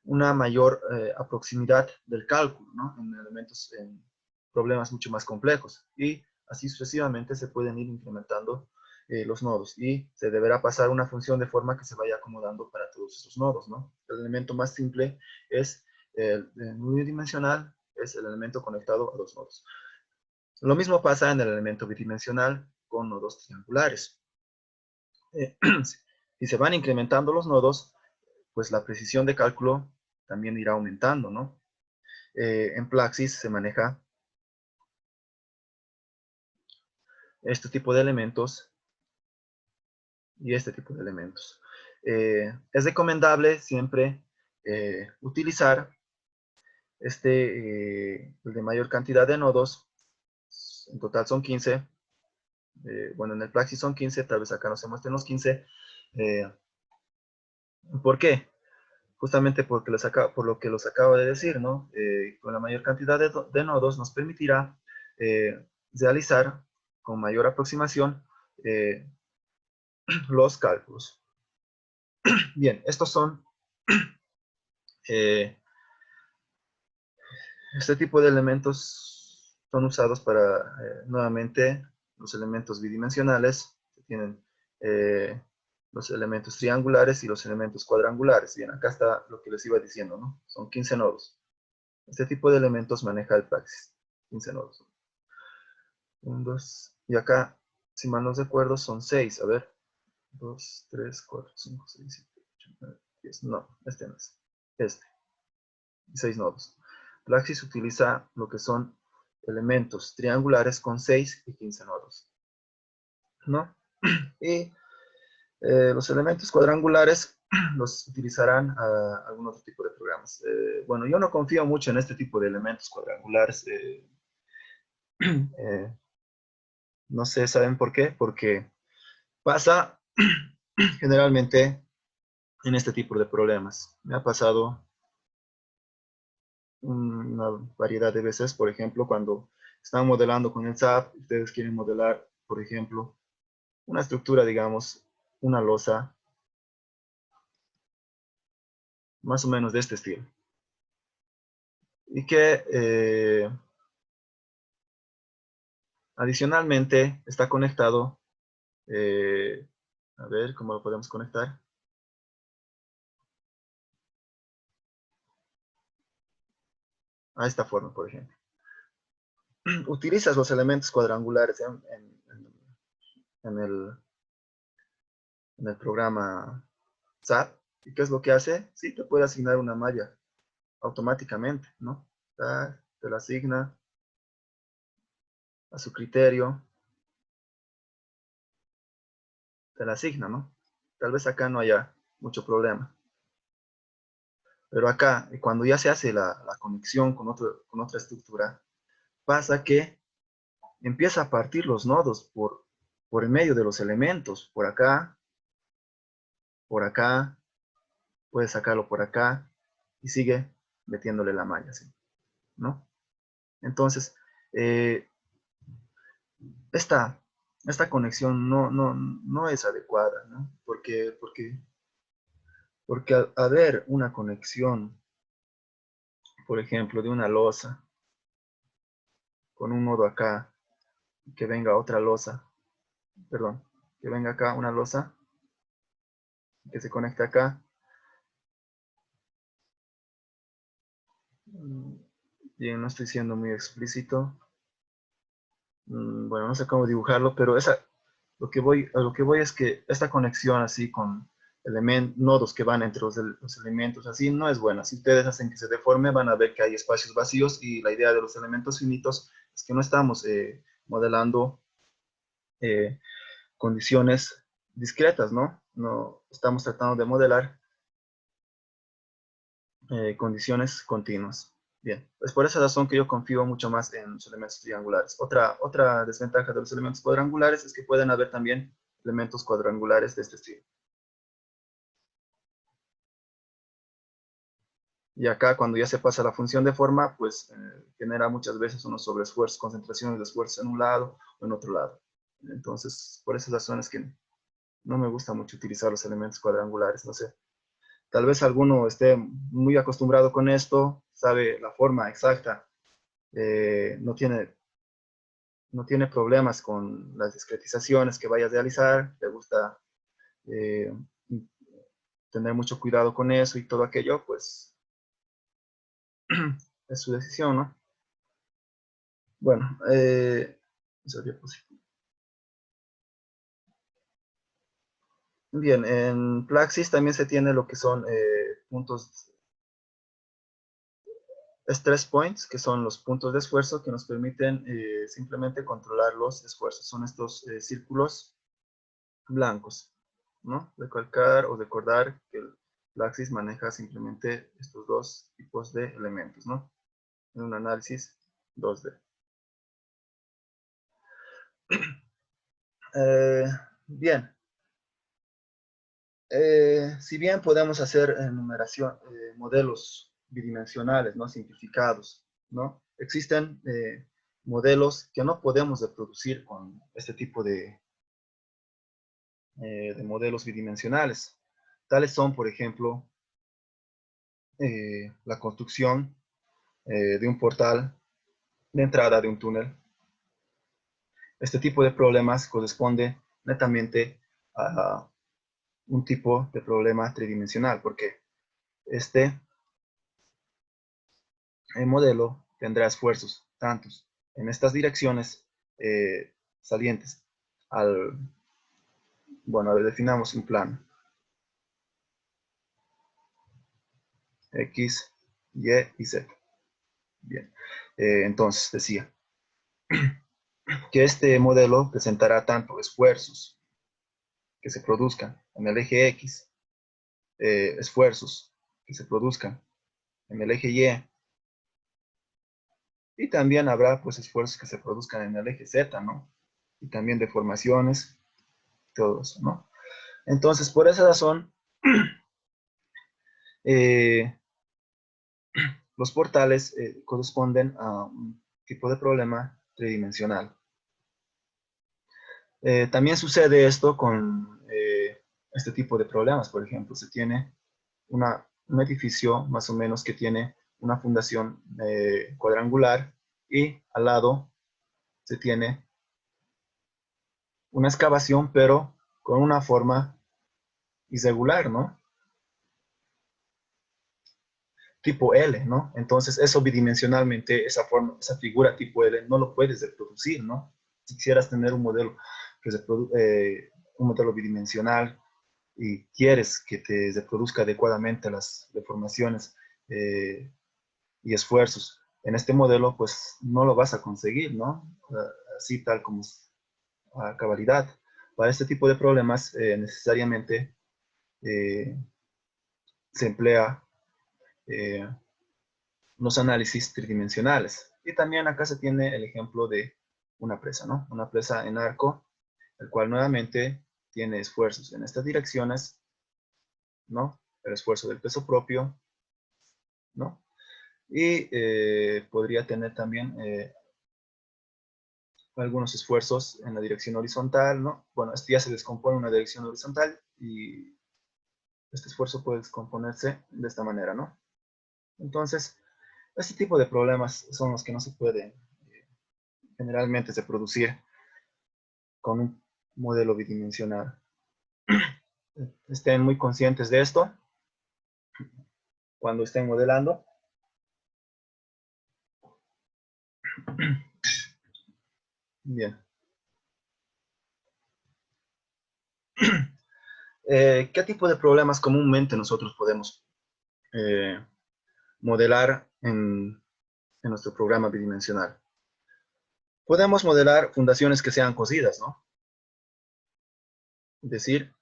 [SPEAKER 1] una mayor proximidad del cálculo, ¿no? En problemas mucho más complejos. Y así sucesivamente se pueden ir incrementando los nodos. Y se deberá pasar una función de forma que se vaya acomodando para todos esos nodos, ¿no? El elemento más simple es el unidimensional, es el elemento conectado a dos nodos. Lo mismo pasa en el elemento bidimensional con nodos triangulares. Si se van incrementando los nodos, pues la precisión de cálculo también irá aumentando, ¿no? En Plaxis se maneja este tipo de elementos y este tipo de elementos. Es recomendable siempre utilizar el de mayor cantidad de nodos. En total son 15. Bueno, en el Plaxis son 15, tal vez acá no se muestren los 15. ¿Por qué? Justamente porque por lo que los acabo de decir, ¿no? Con la mayor cantidad de nodos nos permitirá realizar con mayor aproximación los cálculos. Bien, estos son este tipo de elementos son usados para, nuevamente, los elementos bidimensionales, que tienen los elementos triangulares y los elementos cuadrangulares. Bien, acá está lo que les iba diciendo, ¿no? Son 15 nodos. Este tipo de elementos maneja el Praxis. 15 nodos. 1, 2, y acá, si mal no recuerdo, son 6. A ver. 2, 3, 4, 5, 6, 7, 8, 9, 10. No, este no es. Este. 6 nodos. Praxis utiliza lo que son elementos triangulares con 6 y 15 nodos, ¿no? Y los elementos cuadrangulares los utilizarán a algún otro tipo de programas. Bueno, yo no confío mucho en este tipo de elementos cuadrangulares. No sé, ¿saben por qué? Porque pasa generalmente en este tipo de problemas. Me ha pasado una variedad de veces, por ejemplo, cuando están modelando con el SAP, ustedes quieren modelar, por ejemplo, una estructura, digamos, una losa, más o menos de este estilo. Y que adicionalmente está conectado, a ver cómo lo podemos conectar. A esta forma, por ejemplo. Utilizas los elementos cuadrangulares en el programa SAP. ¿Y qué es lo que hace? Sí, te puede asignar una malla automáticamente, ¿no? Te la asigna a su criterio, te la asigna, ¿no? Tal vez acá no haya mucho problema. Pero acá, cuando ya se hace la conexión con otra estructura, pasa que empieza a partir los nodos por el medio de los elementos, por acá, puedes sacarlo por acá, y sigue metiéndole la malla, ¿sí? ¿No? Entonces, esta conexión no es adecuada, ¿no? Porque al haber una conexión, por ejemplo, de una losa con un nodo acá, que venga otra losa, perdón, que venga acá una losa, que se conecte acá. Bien, no estoy siendo muy explícito. Bueno, no sé cómo dibujarlo, pero a lo que voy es que esta conexión así con nodos que van entre los elementos así no es buena. Si ustedes hacen que se deforme, van a ver que hay espacios vacíos, y la idea de los elementos finitos es que no estamos modelando condiciones discretas, ¿no? No estamos tratando de modelar condiciones continuas. Bien, es por esa razón que yo confío mucho más en los elementos triangulares. Otra desventaja de los elementos cuadrangulares es que pueden haber también elementos cuadrangulares de este estilo. Y acá, cuando ya se pasa la función de forma, pues genera muchas veces unos sobreesfuerzos, concentraciones de esfuerzo en un lado o en otro lado. Entonces, por esas razones que no me gusta mucho utilizar los elementos cuadrangulares, no sé. Tal vez alguno esté muy acostumbrado con esto, sabe la forma exacta, no tiene problemas con las discretizaciones que vaya a realizar, le gusta eh, tener mucho cuidado con eso y todo aquello, pues es su decisión, ¿no? Bueno, esa diapositiva. Bien, en Plaxis también se tiene lo que son puntos, stress points, que son los puntos de esfuerzo que nos permiten simplemente controlar los esfuerzos. Son estos círculos blancos, ¿no? Recalcar o recordar que el Plaxis maneja simplemente estos dos tipos de elementos, ¿no? En un análisis 2D. Bien. Si bien podemos hacer enumeración, modelos bidimensionales, ¿no? Simplificados, ¿no? Existen modelos que no podemos reproducir con este tipo de modelos bidimensionales. Tales son, por ejemplo, la construcción de un portal de entrada de un túnel. Este tipo de problemas corresponde netamente a un tipo de problema tridimensional, porque este el modelo tendrá esfuerzos tantos en estas direcciones salientes. Bueno, a ver, definamos un plano. X, Y y Z. Bien. Entonces, decía que este modelo presentará tanto esfuerzos que se produzcan en el eje X, esfuerzos que se produzcan en el eje Y también habrá pues esfuerzos que se produzcan en el eje Z, ¿no? Y también deformaciones, todo eso, ¿no? Entonces, por esa razón, los portales corresponden a un tipo de problema tridimensional. También sucede esto con este tipo de problemas. Por ejemplo, se tiene un edificio más o menos que tiene una fundación cuadrangular y al lado se tiene una excavación, pero con una forma irregular, ¿no? Tipo L, ¿no? Entonces, eso bidimensionalmente, esa forma, esa figura tipo L, no lo puedes reproducir, ¿no? Si quisieras tener un modelo que un modelo bidimensional y quieres que te reproduzca adecuadamente las deformaciones y esfuerzos en este modelo, pues no lo vas a conseguir, ¿no? Así tal como a cabalidad. Para este tipo de problemas, necesariamente se emplea los análisis tridimensionales. Y también acá se tiene el ejemplo de una presa, ¿no? Una presa en arco, el cual nuevamente tiene esfuerzos en estas direcciones, ¿no? El esfuerzo del peso propio, ¿no? Y podría tener también algunos esfuerzos en la dirección horizontal, ¿no? Bueno, este ya se descompone en una dirección horizontal y este esfuerzo puede descomponerse de esta manera, ¿no? Entonces, este tipo de problemas son los que no se puede generalmente reproducir con un modelo bidimensional. Estén muy conscientes de esto cuando estén modelando. Bien. ¿Qué tipo de problemas comúnmente nosotros podemos modelar en nuestro programa bidimensional? Podemos modelar fundaciones que sean cosidas, ¿no? Es decir,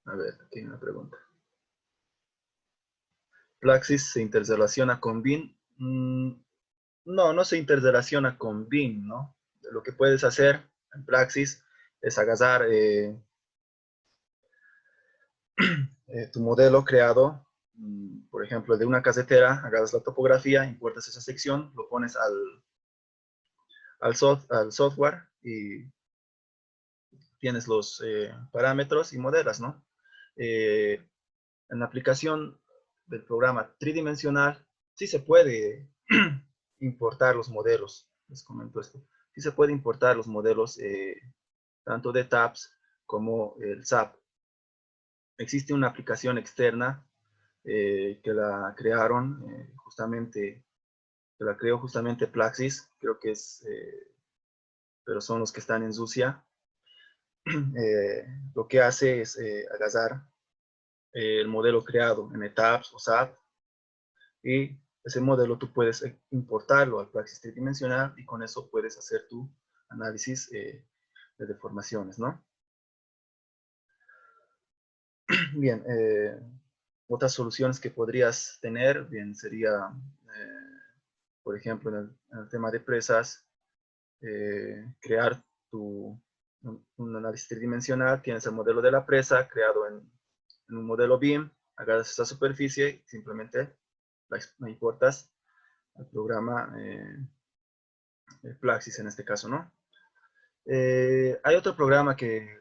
[SPEAKER 1] a ver, aquí hay una pregunta. ¿Plaxis se interrelaciona con BIM? No, no se interrelaciona con BIM, ¿no? Lo que puedes hacer en Plaxis es agarrar tu modelo creado, por ejemplo, de una casetera, agarras la topografía, importas esa sección, lo pones al software y tienes los parámetros y modelas, ¿no? En la aplicación del programa tridimensional, sí se puede importar los modelos, les comento esto, sí se puede importar los modelos tanto de TAPS como el SAP. Existe una aplicación externa que la crearon justamente, que la creó justamente Plaxis, creo que es pero son los que están en Sucia. Lo que hace es agarrar el modelo creado en ETABS o SAP, y ese modelo tú puedes importarlo al Praxis tridimensional y con eso puedes hacer tu análisis de deformaciones, ¿no? Bien, otras soluciones que podrías tener, bien, sería, por ejemplo, en el tema de presas, crear un análisis tridimensional. Tienes el modelo de la presa creado en un modelo BIM, agarras esa superficie y simplemente la importas al programa Praxis en este caso, ¿no? Hay otro programa que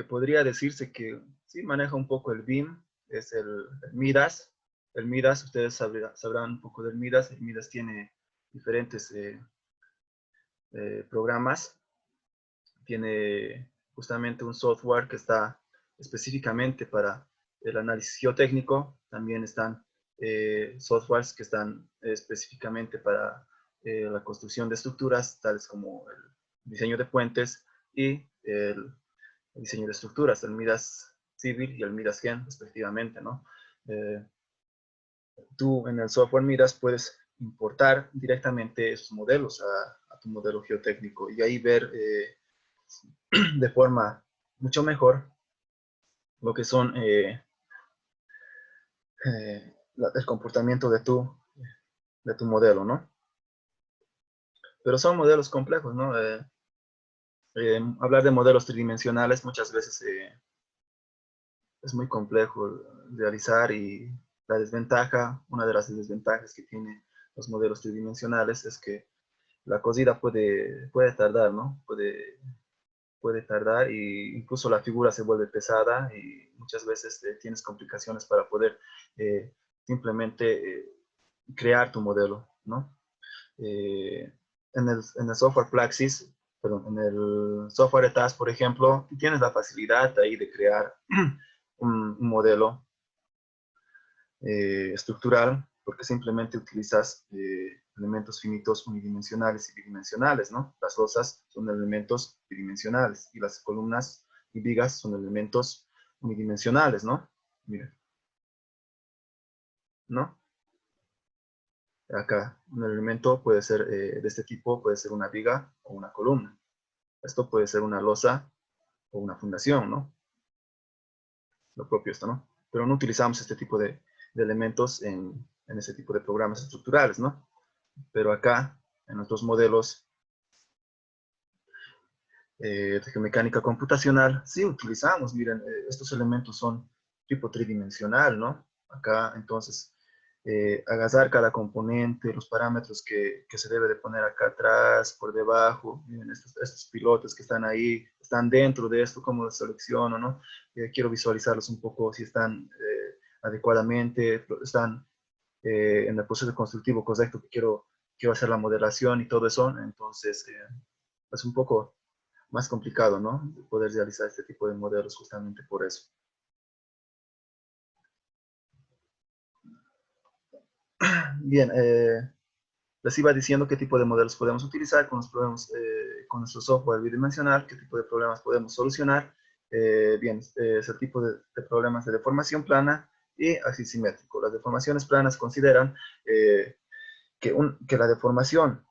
[SPEAKER 1] podría decirse que sí maneja un poco el BIM, es el Midas. El Midas, ustedes sabrán un poco del Midas. El Midas tiene diferentes programas. Tiene justamente un software que está específicamente para el análisis geotécnico. También están softwares que están específicamente para la construcción de estructuras, tales como el diseño de puentes y el diseño de estructuras, el Midas Civil y el Midas Gen, respectivamente, ¿no? Tú en el software Midas puedes importar directamente esos modelos a tu modelo geotécnico y ahí ver de forma mucho mejor lo que son el comportamiento de tu modelo, ¿no? Pero son modelos complejos, ¿no? Hablar de modelos tridimensionales muchas veces es muy complejo realizar, y la desventaja, una de las desventajas que tienen los modelos tridimensionales es que la cosida puede tardar, ¿no? Puede tardar, y incluso la figura se vuelve pesada y muchas veces tienes complicaciones para poder simplemente crear tu modelo, ¿no? En el software Praxis, perdón, en el software ETAS, por ejemplo, tienes la facilidad ahí de crear un modelo estructural, porque simplemente utilizas elementos finitos unidimensionales y bidimensionales, ¿no? Las losas son elementos bidimensionales y las columnas y vigas son elementos unidimensionales, ¿no? Miren, ¿no? Acá un elemento puede ser de este tipo, puede ser una viga o una columna. Esto puede ser una losa o una fundación, ¿no? Lo propio esto, ¿no? Pero no utilizamos este tipo de elementos en ese tipo de programas estructurales, ¿no? Pero acá, en nuestros modelos de geomecánica computacional, sí utilizamos, miren, estos elementos son tipo tridimensional, ¿no? Acá, entonces, agarrar cada componente, los parámetros que se debe de poner acá atrás, por debajo, miren, estos pilotes que están ahí, están dentro de esto, cómo los selecciono, ¿no? Quiero visualizarlos un poco, si están adecuadamente, están en el proceso constructivo correcto, que quiero hacer la modelación y todo eso. Entonces es un poco más complicado, ¿no? Poder realizar este tipo de modelos justamente por eso. Bien, les iba diciendo qué tipo de modelos podemos utilizar con nuestro software bidimensional, qué tipo de problemas podemos solucionar. Bien, es el tipo de problemas de deformación plana y axisimétrico. Las deformaciones planas consideran que la deformación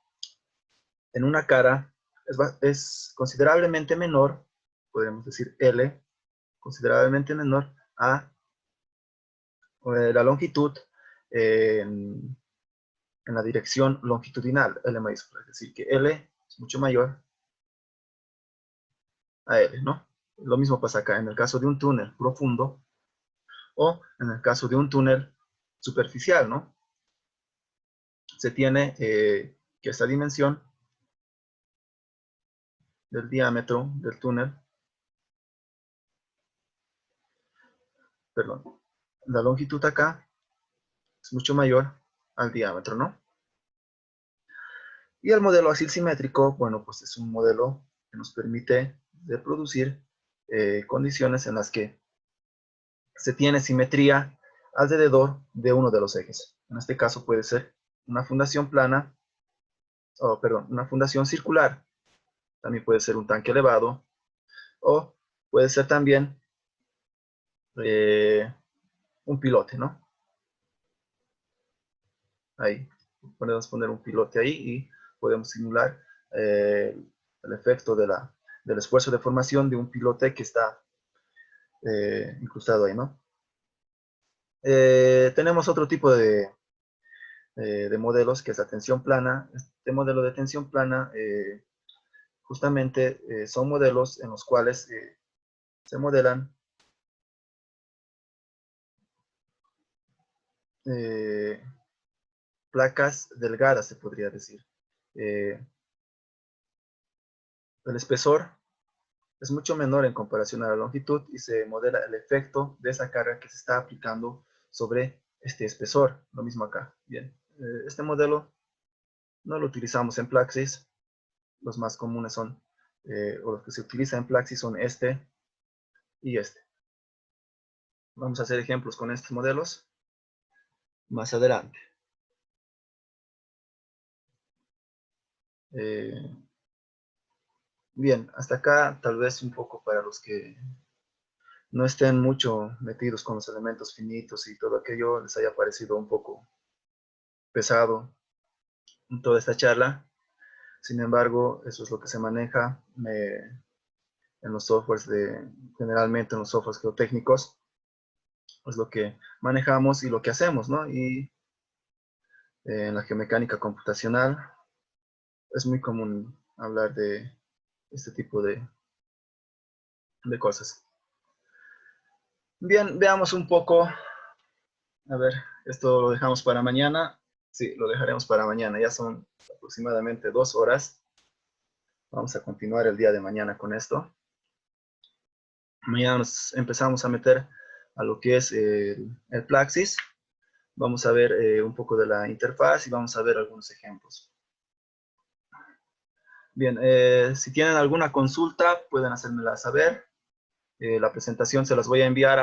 [SPEAKER 1] en una cara es considerablemente menor, podemos decir L, considerablemente menor a la longitud en la dirección longitudinal, L mayúscula. Es decir, que L es mucho mayor a L, ¿no? Lo mismo pasa acá en el caso de un túnel profundo o en el caso de un túnel superficial, ¿no? Se tiene que esta dimensión del diámetro del túnel, perdón, la longitud acá es mucho mayor al diámetro, ¿no? Y el modelo axial simétrico, bueno, pues es un modelo que nos permite reproducir condiciones en las que se tiene simetría alrededor de uno de los ejes. En este caso puede ser una fundación plana, o perdón, una fundación circular también puede ser un tanque elevado, o puede ser también un pilote, ¿no? Ahí, podemos poner un pilote ahí y podemos simular el efecto del esfuerzo de formación de un pilote que está incrustado ahí, ¿no? Tenemos otro tipo de modelos, que es la tensión plana. Este modelo de tensión plana, justamente son modelos en los cuales se modelan placas delgadas, se podría decir. El espesor es mucho menor en comparación a la longitud y se modela el efecto de esa carga que se está aplicando sobre este espesor. Lo mismo acá. Bien, este modelo no lo utilizamos en Plaxis. Los más comunes son, o los que se utilizan en Plaxis son este y este. Vamos a hacer ejemplos con estos modelos más adelante. Bien, hasta acá tal vez un poco para los que no estén mucho metidos con los elementos finitos y todo aquello, les haya parecido un poco pesado en toda esta charla. Sin embargo, eso es lo que se maneja en los softwares generalmente en los softwares geotécnicos, es lo que manejamos y lo que hacemos, ¿no? Y en la geomecánica computacional es muy común hablar de este tipo de cosas. Bien, veamos un poco. A ver, esto lo dejamos para mañana. Sí, lo dejaremos para mañana. Ya son aproximadamente 2 horas. Vamos a continuar el día de mañana con esto. Mañana nos empezamos a meter a lo que es el Plaxis. Vamos a ver un poco de la interfaz y vamos a ver algunos ejemplos. Bien, si tienen alguna consulta, pueden hacérmela saber. La presentación se las voy a enviar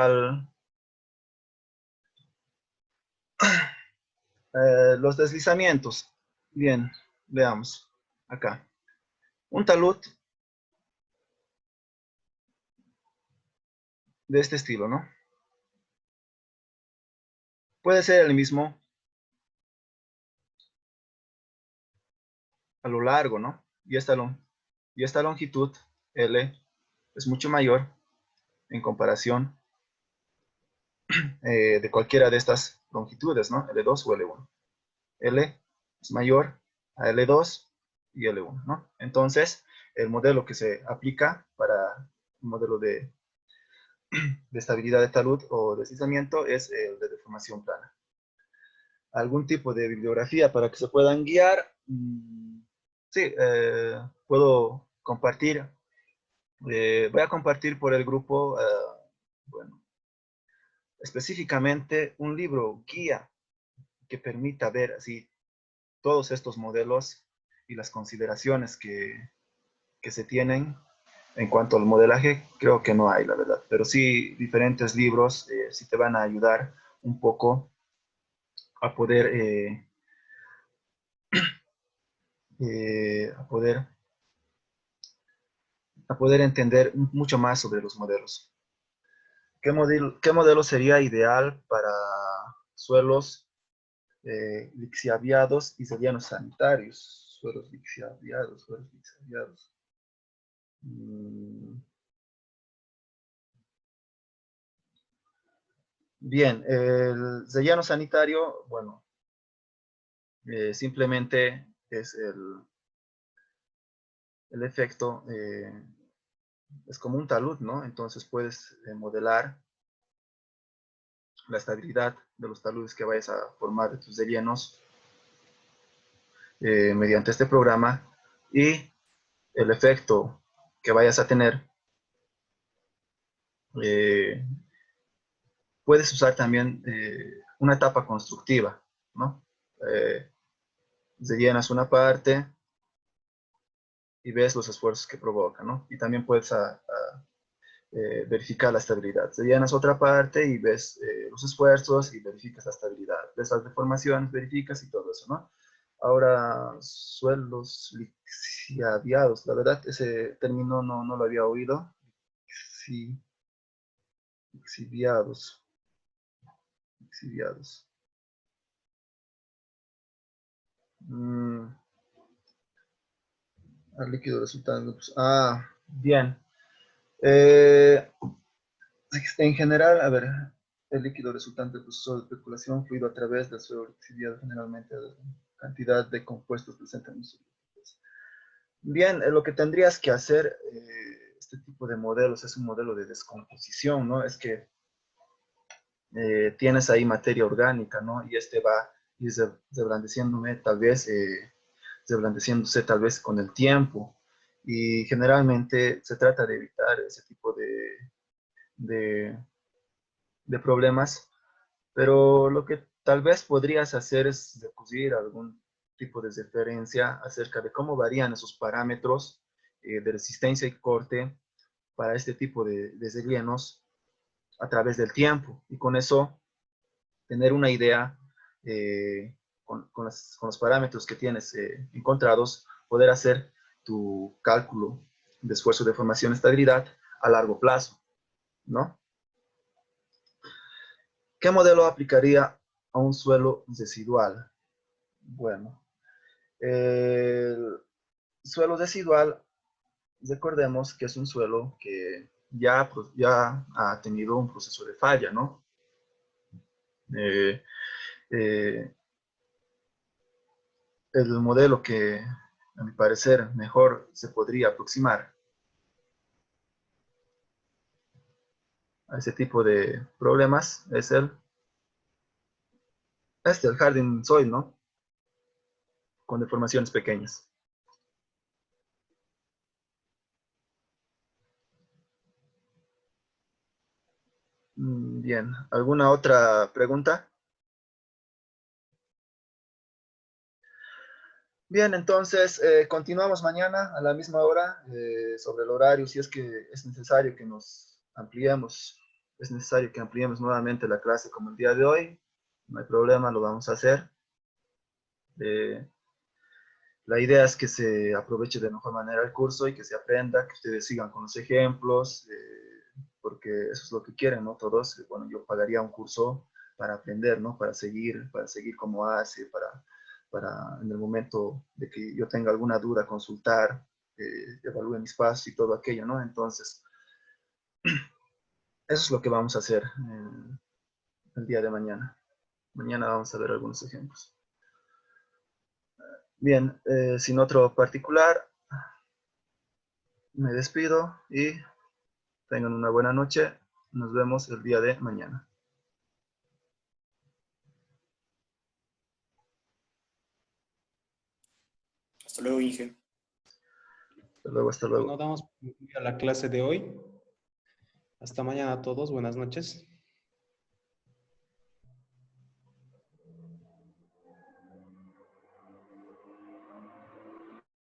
[SPEAKER 1] los deslizamientos. Bien, veamos acá. Un talud de este estilo, ¿no? Puede ser el mismo a lo largo, ¿no? Y esta longitud, L, es mucho mayor en comparación de cualquiera de estas longitudes, ¿no? L2 o L1. L es mayor a L2 y L1, ¿no? Entonces, el modelo que se aplica para un modelo de estabilidad de talud o deslizamiento es el de deformación plana. ¿Algún tipo de bibliografía para que se puedan guiar? Sí, puedo compartir. Voy a compartir por el grupo, bueno, específicamente un libro guía que permita ver así todos estos modelos y las consideraciones que se tienen en cuanto al modelaje. Creo que no hay, la verdad, pero sí diferentes libros sí te van a ayudar un poco a poder, a poder, a poder entender mucho más sobre los modelos. ¿Qué modelo sería ideal para suelos lixiviados y seríanos sanitarios? Suelos lixiviados, suelos lixiviados. Bien, el relleno sanitario, bueno, simplemente es el efecto, es como un talud, ¿no? Entonces puedes modelar la estabilidad de los taludes que vayas a formar de tus rellenos mediante este programa y el efecto que vayas a tener. Puedes usar también una etapa constructiva, ¿no? Rellenas una parte y ves los esfuerzos que provoca, ¿no? Y también puedes verificar la estabilidad. Rellenas otra parte y ves los esfuerzos y verificas la estabilidad. Ves las deformaciones, verificas y todo eso, ¿no? Ahora, suelos lixiviados. La verdad, ese término no lo había oído. Sí, lixiviados. Lixiviados. Al líquido resultante. Pues, bien. Eh, en general, a ver, el líquido resultante del proceso de especulación fluido a través del suelo lixiviado generalmente de cantidad de compuestos presentes en el suelo. Bien, lo que tendrías que hacer, este tipo de modelos, es un modelo de descomposición, ¿no? Es que tienes ahí materia orgánica, ¿no? Y este va a ir desblandeciéndose tal vez con el tiempo. Y generalmente se trata de evitar ese tipo de, de problemas, pero lo que tal vez podrías hacer es recurrir a algún tipo de referencia acerca de cómo varían esos parámetros de resistencia y corte para este tipo de rellenos a través del tiempo. Y con eso tener una idea con los parámetros que tienes encontrados, poder hacer tu cálculo de esfuerzo de formación y estabilidad a largo plazo, ¿no? ¿Qué modelo aplicaría a un suelo residual? Bueno, el suelo residual, recordemos que es un suelo que ya ha tenido un proceso de falla, ¿no? Eh, eh, el modelo que, a mi parecer, mejor se podría aproximar a ese tipo de problemas es el Harding Soil, ¿no? Con deformaciones pequeñas. Bien, ¿alguna otra pregunta? Bien, entonces continuamos mañana a la misma hora sobre el horario, si es que es necesario que nos ampliemos, es necesario que ampliemos nuevamente la clase como el día de hoy, no hay problema, lo vamos a hacer. Eh, la idea es que se aproveche de mejor manera el curso y que se aprenda, que ustedes sigan con los ejemplos, porque eso es lo que quieren, ¿no? Todos, bueno, yo pagaría un curso para aprender, ¿no? Para seguir como hace, para en el momento de que yo tenga alguna duda, consultar, evalúe mis pasos y todo aquello, ¿no? Entonces, eso es lo que vamos a hacer el día de mañana. Mañana vamos a ver algunos ejemplos. Bien, sin otro particular, me despido y tengan una buena noche. Nos vemos el día de mañana.
[SPEAKER 2] Hasta luego, Inge.
[SPEAKER 1] Hasta luego, hasta
[SPEAKER 2] Bueno,
[SPEAKER 1] luego.
[SPEAKER 2] damos a la clase de hoy. Hasta mañana a todos. Buenas noches.